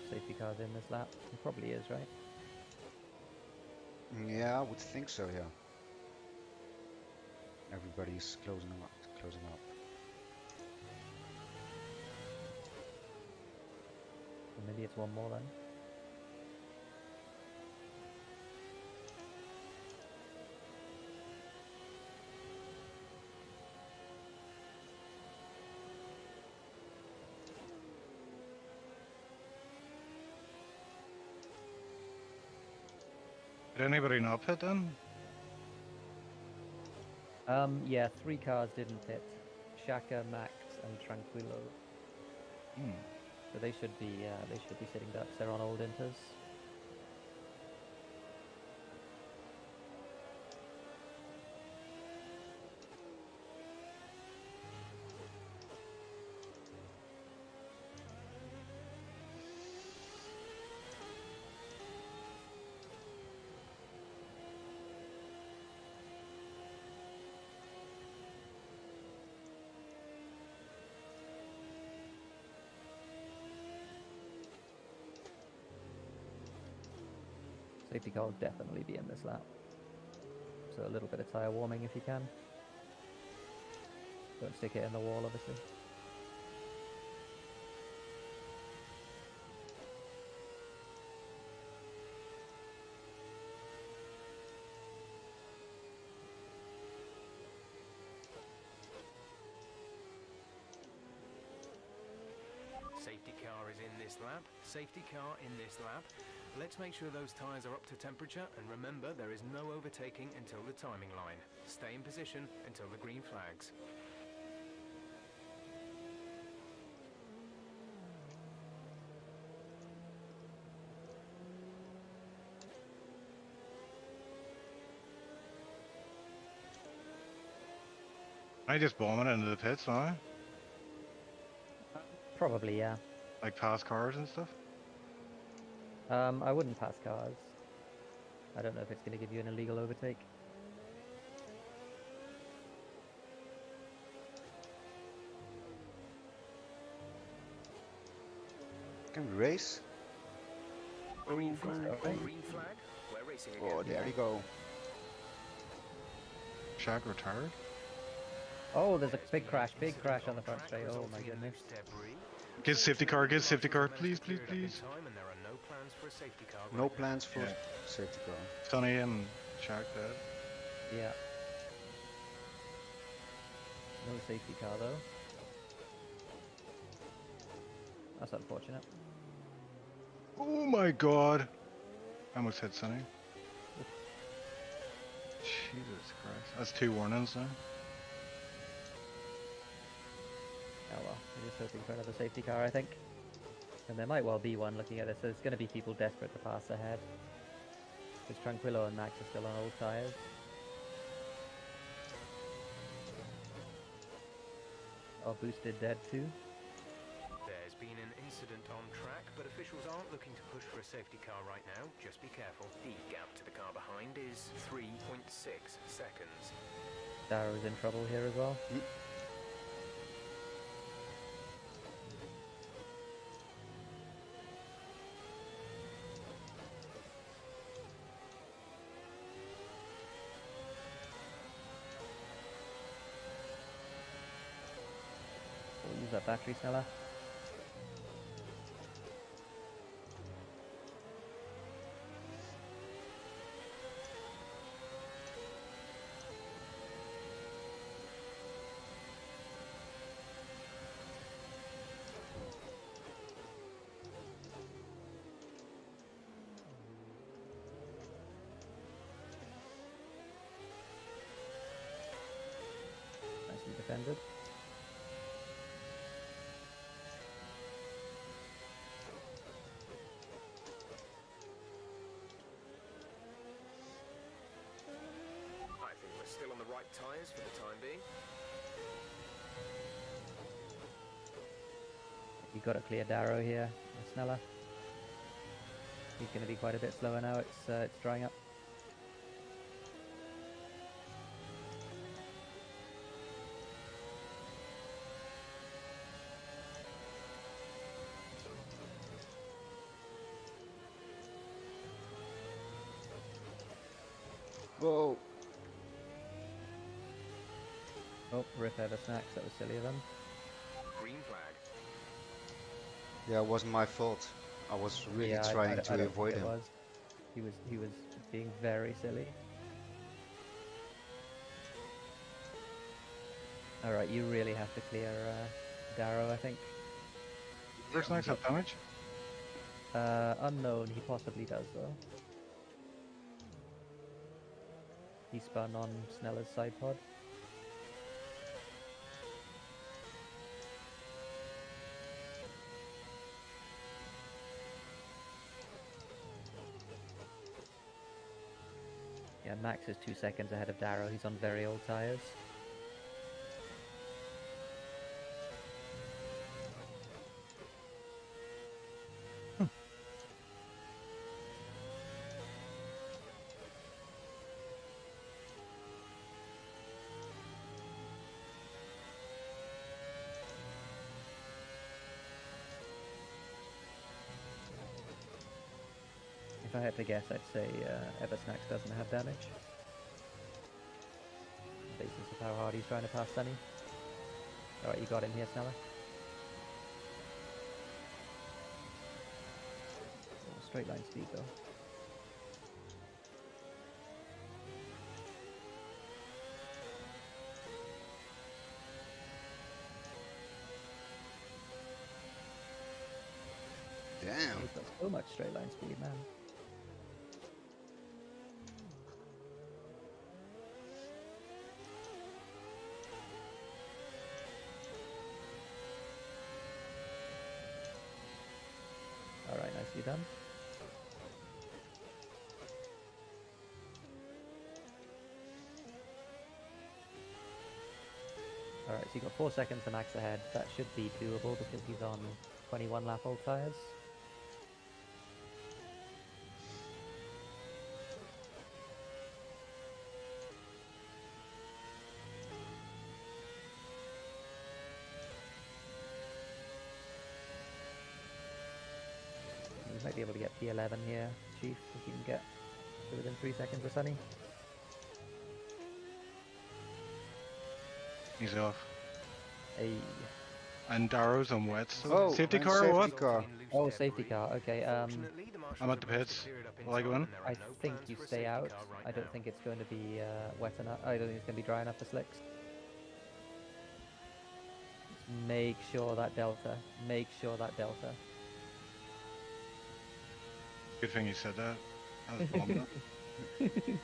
Safety cars in this lap. It probably is, right? Yeah, I would think so, yeah. Everybody's closing up. Or maybe it's one more then. Did anybody not pit then? Yeah, 3 cars didn't pit. Shaka, Max, and Tranquilo. So they should be sitting ducks. They're on old inters. Safety car will definitely be in this lap. So a little bit of tyre warming if you can. Don't stick it in the wall, obviously. Safety car is in this lap. Safety car in this lap. Let's make sure those tyres are up to temperature, and remember there is no overtaking until the timing line. Stay in position until the green flags. I just bombing it into the pits now, Probably, yeah. like past cars and stuff. I wouldn't pass cars. I don't know if it's going to give you an illegal overtake. Can we race? Green flag. alright. Green flag. We're racing again. Oh, there we go. Shaq retired. Oh, there's a big crash on the front straight. Oh my goodness. Get safety car, please, please, please. No plans for Yeah. safety car. Sonny and Shaq dead. Yeah. No safety car though. That's unfortunate. Oh my god. I almost hit Sonny. Jesus Christ. That's 2 warnings now. Oh well, we're just hoping for another safety car, I think. And there might well be one looking at this. There's going to be people desperate to pass ahead. Because Tranquillo and Max are still on old tyres. Oh, Boosted dead too. There's been an incident on track, but officials aren't looking to push for a safety car right now. Just be careful. The gap to the car behind is 3.6 seconds. Darrow's in trouble here as well. We'll use that battery, Snella. Nicely defended. I think we're still on the right tyres for the time being. You've got to clear Darrow here, Snella. He's going to be quite a bit slower now. It's drying up. Whoa. Oh, rip ever snacks. That was silly of them. Green flag. Yeah, it wasn't my fault. I was really Yeah, trying I to don't avoid think him. it was. He was being very silly. All right, you really have to clear Darrow, I think. First night have damage? Unknown. He possibly does though. He spun on Snella's side pod. Yeah, Max is 2 seconds ahead of Darrow. He's on very old tyres. If I had to guess, I'd say Eversnax doesn't have damage. On the basis of how hard he's trying to pass Sunny. Alright, you got him here, Sneller. Oh, straight line speed though. Damn. He's got so much straight line speed, man. Alright, nicely done. Alright, so you got 4 seconds to max ahead. That should be doable because he's on 21 lap old tires. You might be able to get P11 here, Chief, if you can get to within 3 seconds of Sunny. He's off. Hey. And Darrow's on wet. So Oh, safety and car or safety what? car. Oh, safety car. Okay, I'm at the pits. Will I go in? I think you stay out. I don't think it's going to be wet enough. I don't think it's going to be dry enough for slicks. Just make sure that delta. Make sure that delta. Good thing you said that. I was bombing it.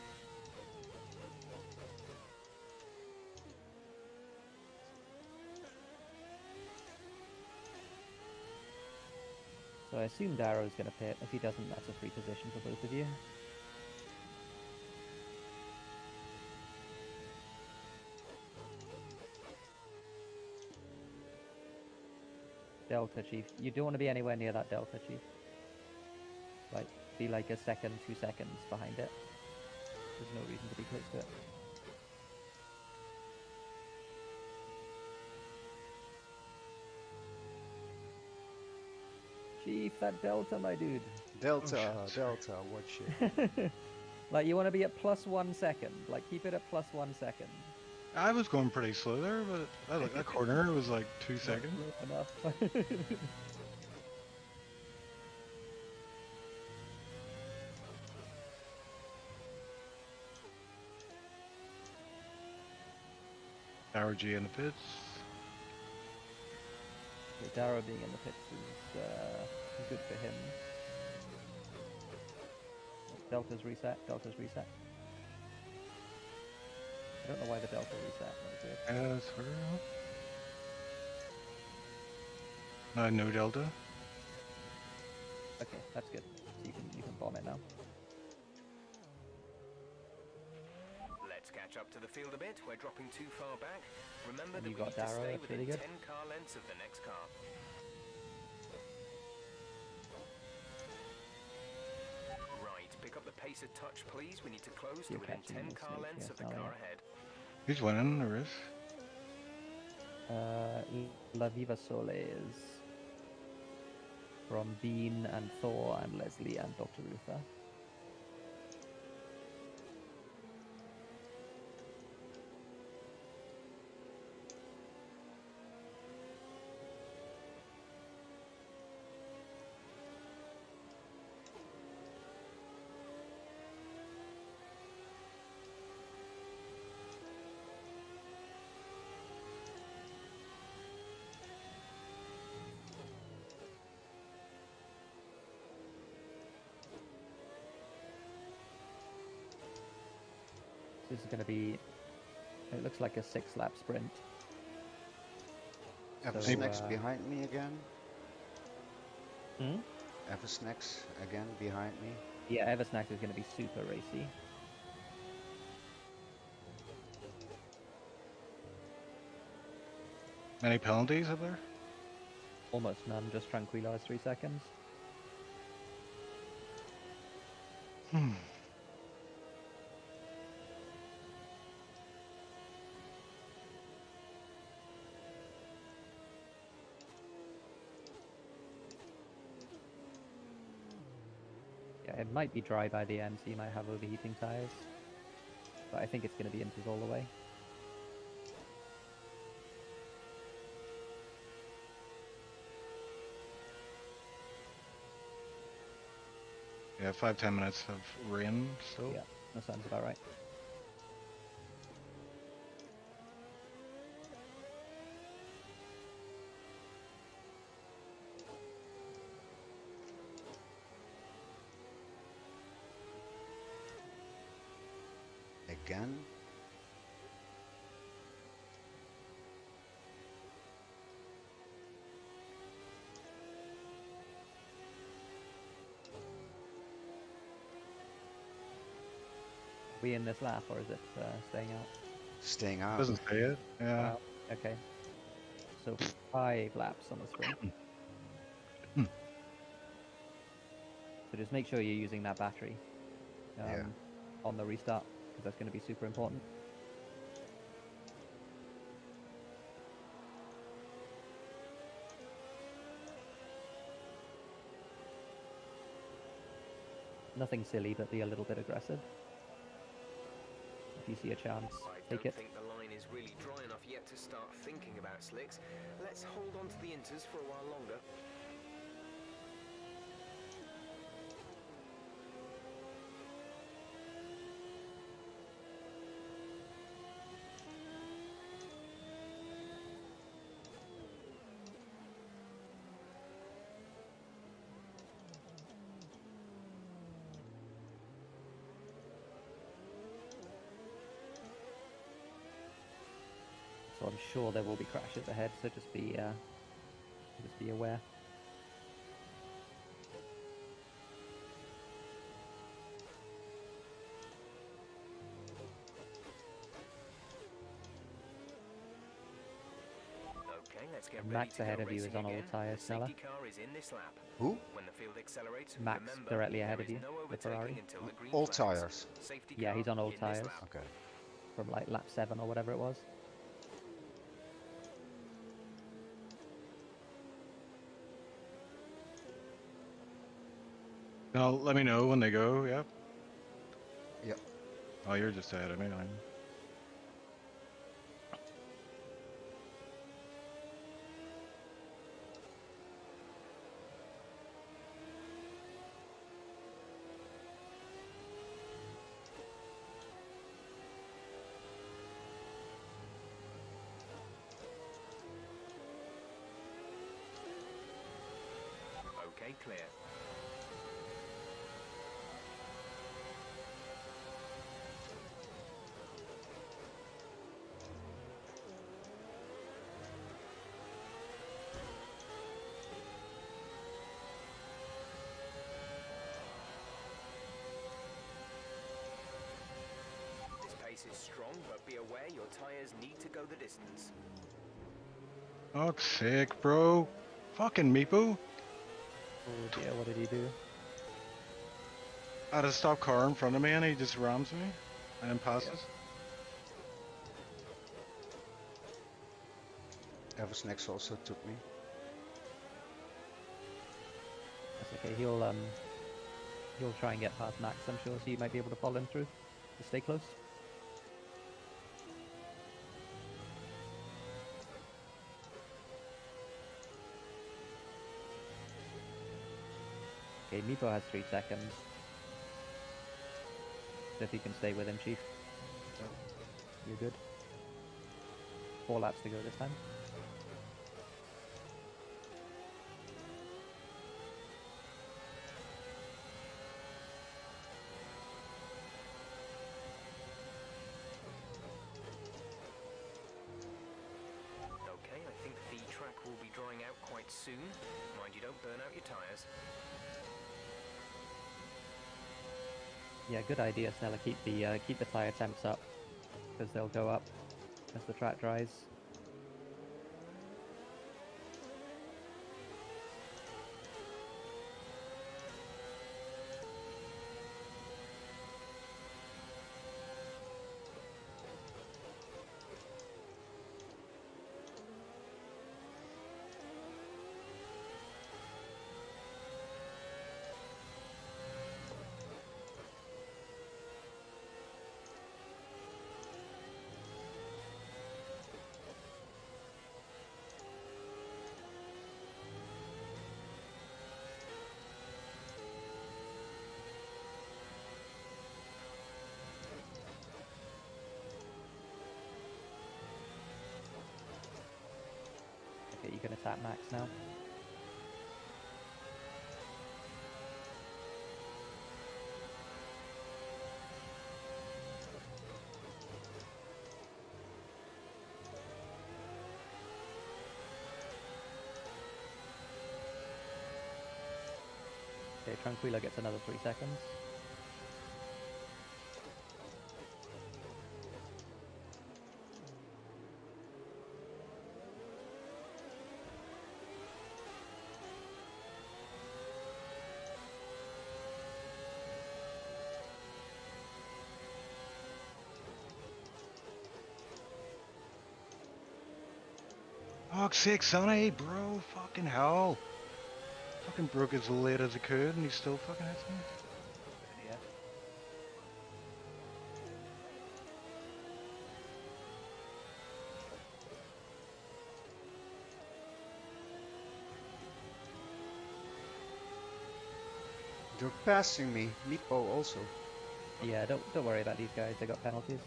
So I assume Darrow's going to pit. If he doesn't, that's a free position for both of you. Delta, Chief. You don't want to be anywhere near that Delta, Chief. Like, be like a second, 2 seconds behind it. There's no reason to be close to it. Chief, that Delta, my dude. Delta, Oh, shit. Delta, watch it. Like, you want to be at +1 second. Like, keep it at +1 second. I was going pretty slow there, but that corner was like 2 seconds. Enough. Darrow G in the pits. Darrow being in the pits is good for him. Delta's reset. Delta's reset. I don't know why the Delta reset. That was weird. Sort of. No Delta. Okay, that's good. So you can bomb it now. Let's catch up to the field a bit. We're dropping too far back. Remember And that you we got need to Darrow, stay that's within really good. 10 car lengths of the next car. Right, pick up the pace a touch, please. We need to close to You're within catching 10 the car snake, lengths yes, of the now, car yeah. ahead. Who's winning the race? La Viva Soles from Bean and Thor and Leslie and Dr. Ruther. This is going to be, it looks like a 6-lap sprint. Eversnax So, behind me again. Hmm? Eversnax again behind me. Yeah, Eversnax is going to be super racy. Any penalties up there? Almost none, just Tranquilized 3 seconds. Hmm. Yeah, It might be dry by the end, so you might have overheating tires. But I think it's going to be inters all the way. Yeah, 5-10 minutes of rain still. Yeah, that sounds about right. Again. Are we in this lap, or is it staying out? Staying out. Doesn't say it. Yeah. Wow. Okay. So 5 laps on the sprint. So just make sure you're using that battery Yeah. on the restart, because that's going to be super important. Nothing silly, but be a little bit aggressive. If you see a chance, I take don't it. think the line is really dry enough yet to start thinking about slicks. Let's hold on to the inters for a while longer. So I'm sure there will be crashes ahead, so just be aware. Okay, let's get And ready Max to go ahead of you racing is on all again. tyres, The Snella. safety car is in this lap. Who? When the field accelerates, Max remember, directly ahead there of is you, no the Ferrari. overtaking until the green Old flags. tires. Safety Yeah, car he's on old in this tyres. lap. Okay. From like lap 7 or whatever it was. Now let me know when they go. Yep. Yep. Oh, you're just ahead of me. I'm... Okay, clear. This pace is strong, but be aware your tires need to go the distance. Fuck's sake, bro. Fucking Meepo. Oh dear, what did he do? I had a stop car in front of me and he just rams me and then passes. Eversnex also took me. That's okay, he'll try and get past Max, I'm sure, so you might be able to follow him through. Just stay close. Okay, Meepo has 3 seconds. So if you can stay with him, Chief. You're good. 4 laps to go this time. Okay, I think the track will be drying out quite soon. Mind you don't burn out your tires. Yeah, good idea, Snella. Keep the tire temps up, because they'll go up as the track dries. at max now. Okay, Tranquilo gets another 3 seconds. Fuck's sake, Sonny, bro. Fucking hell. Fucking broke as late as he could, and he still fucking hits me. Yeah. They're passing me. Meepo also. Yeah, don't worry about these guys. They got penalties.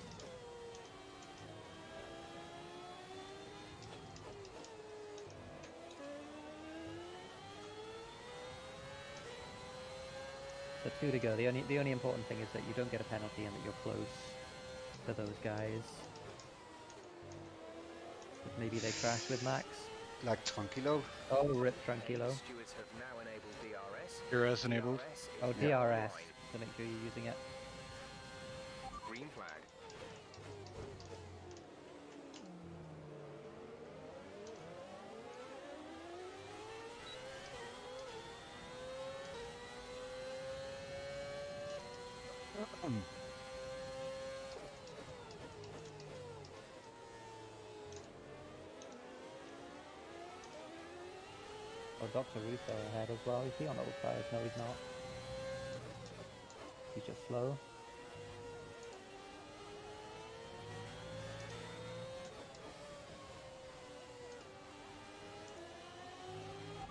So 2 to go. The only important thing is that you don't get a penalty and that you're close to those guys. But maybe they crash with Max. Like Tranquilo. Oh, rip Tranquilo. Stewards have now enabled DRS. DRS enabled. DRS is Oh, now DRS. online. So make sure you're using it. Green flag. Oh, Dr. Russo ahead as well. Is he on old tires? No, he's not. He's just slow.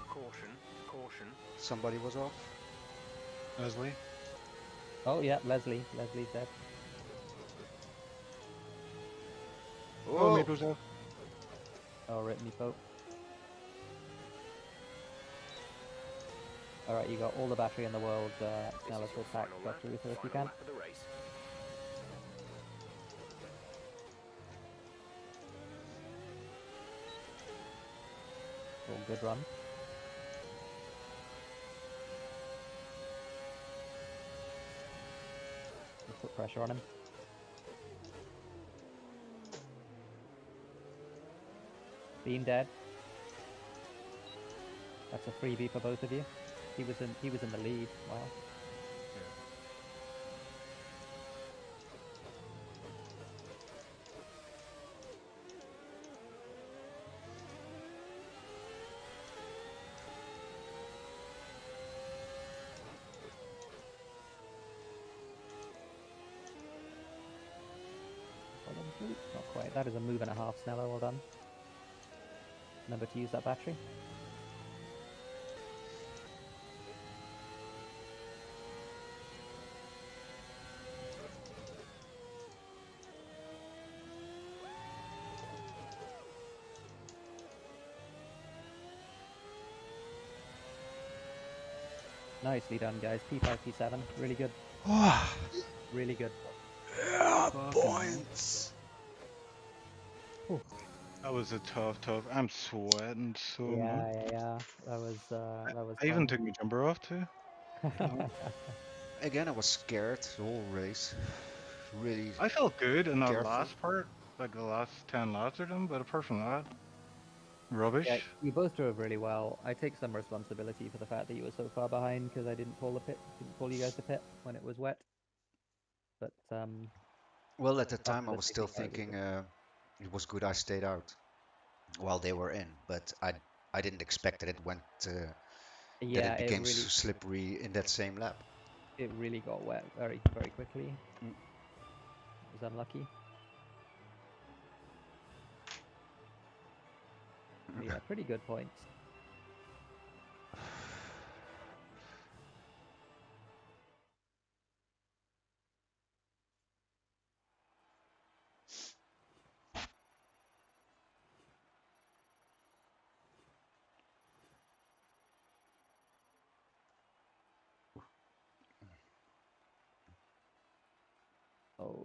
Caution, caution. Somebody was off. Leslie. Oh, yeah, Leslie's dead. Oh, Maple's off. Oh, rip me, Pope. Alright, you got all the battery in the world. Now This let's is your attack final lap, Dr. Russo if you final can. lap of the race. Oh, good run. Let's put pressure on him. Beam dead. That's a freebie for both of you. He was in the lead. Wow. Not quite. That is a move and a half, Snello. Well done. Remember to use that battery. Nicely done, guys. P5, P7. Really good. Really good. Yeah, points. That was a tough. I'm sweating so much. Yeah. That was I even fun. took my jumper off too. Again, I was scared the whole race. Really. I felt good in that Careful. last part, like the last 10 laps or them, but apart from that, rubbish. Yeah, you both drove really well. I take some responsibility for the fact that you were so far behind because I didn't pull you guys to pit when it was wet. But Well, at the time, I after the was safety still car, it was thinking good. it was good I stayed out while they were in, but I didn't expect that it went that Yeah, it became slippery in that same lap. it really got wet very quickly. Mm. It was unlucky. Yeah, pretty good points.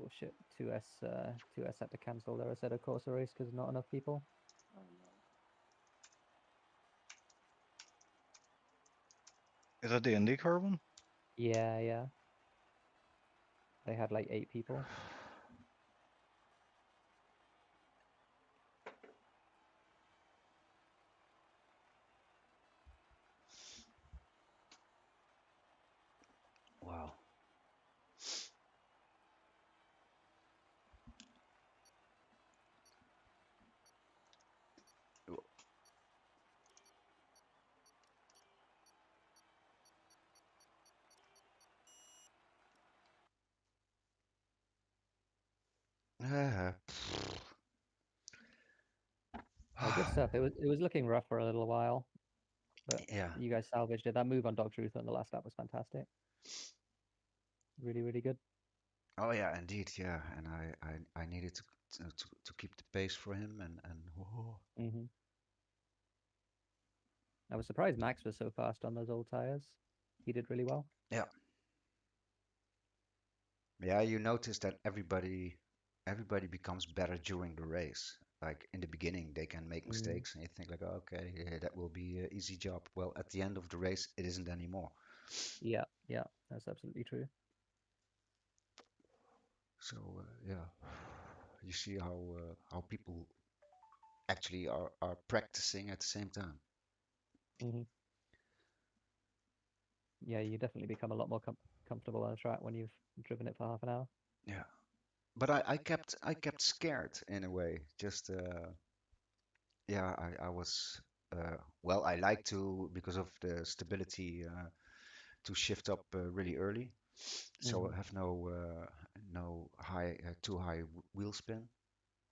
Oh shit! 2S had to cancel their Assetto Corsa race because not enough people. Is that the IndyCar one? Yeah, yeah. They had like 8 people. Wow. Oh, good stuff. It was looking rough for a little while, but Yeah. you guys salvaged it. That move on Dog Truth on the last lap was fantastic. Really, really good. Oh yeah, indeed. Yeah, and I needed to keep the pace for him, and whoa. Hmm I was surprised Max was so fast on those old tires. He did really well. Yeah. Yeah, you notice that everybody becomes better during the race. Like in the beginning, they can make Mm, mistakes, and you think like, oh, okay, yeah, that will be an easy job. Well, at the end of the race, it isn't anymore. yeah, yeah, that's absolutely true. So yeah, you see how people actually are practicing at the same time. Hmm Yeah, you definitely become a lot more comfortable on a track when you've driven it for half an hour. Yeah, but I kept scared in a way. Just yeah, I was well, I like to because of the stability to shift up really early, so Hmm I have no too high wheel spin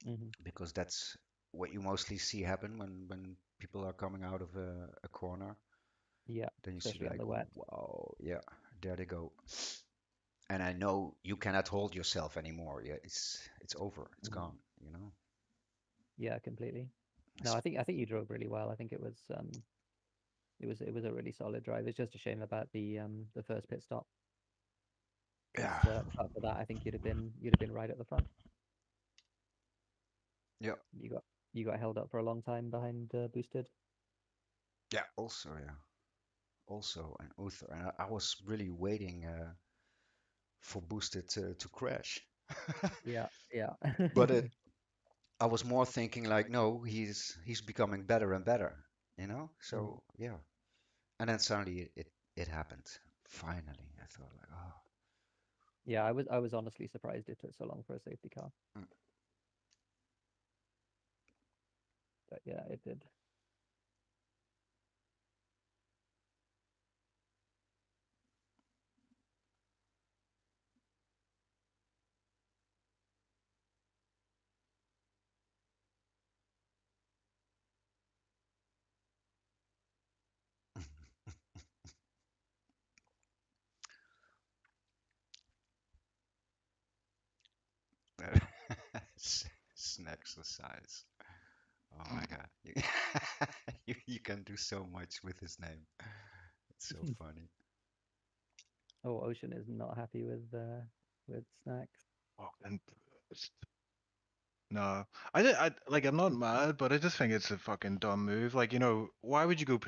hmm because that's what you mostly see happen when people are coming out of a corner. Yeah, Then you see especially on like, the wet. wow, yeah, there they go. And I know you cannot hold yourself anymore. Yeah, it's over. It's Hmm gone. You know. Yeah, completely. No, It's, I think you drove really well. I think it was a really solid drive. It's just a shame about the first pit stop because yeah, apart from that, I think you'd have been right at the front. yeah, You got you got held up for a long time behind boosted. yeah. Also, yeah, also and Uther, and I was really waiting for Boosted to crash. Yeah, yeah. But I was more thinking like, no, he's becoming better and better, you know. Mm. So yeah, and then suddenly it happened. Finally, I thought like, oh, Yeah, I was honestly surprised it took so long for a safety car, mm. but yeah, it did. Snacks exercise. Oh my God, you can do so much with his name. It's so funny. Oh, Ocean is not happy with snacks. Fucking boost. No, like I'm not mad, but I just think it's a fucking dumb move. Like, why would you go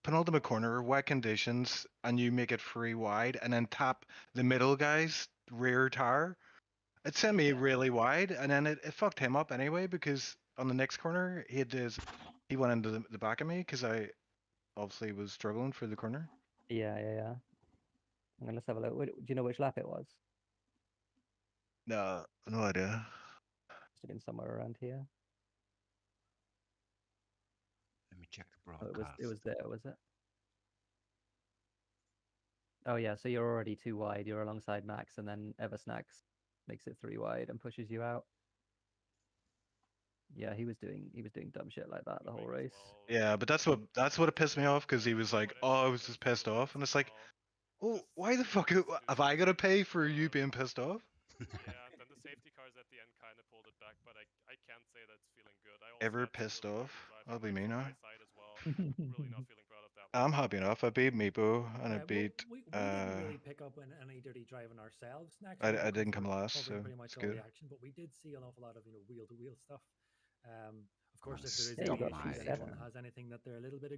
penultimate corner, wet conditions, and you make it free wide, and then tap the middle guy's rear tire? It sent me Yeah, really wide, and then it fucked him up anyway because on the next corner he went into the back of me because I obviously was struggling for the corner. yeah, yeah, yeah. Let's have a look. Do you know which lap it was? No, no idea. Must have been somewhere around here. Let me check the Oh, it broadcast. was there, was it? Oh yeah, so you're already 2 wide. You're alongside Max, and then Eversnacks makes it 3 wide and pushes you out. Yeah, he was doing dumb shit like that the whole Moving as race. well. Yeah, but that's what it pissed me off because he was like, "Oh, I was just pissed off," and it's like, "Oh, Just why the fuck needs to do have some I got to pay for you um, being pissed off?" yeah, and then the safety cars at the end kind of pulled it back, but I can't say that's feeling good. I also Ever had some pissed really off? broken That'll driving be me from now. my side as well. Really not feeling proud of that I'm happy enough. I beat Meepo and I Yeah, well, beat. we didn't really pick up in any dirty driving ourselves naturally I because didn't come we're last, covering so pretty much it's all the good. action, but we did see an awful lot of wheel to wheel stuff. Of course, if there is Stop any you got issues, my anyone P7. has anything that they're a little bit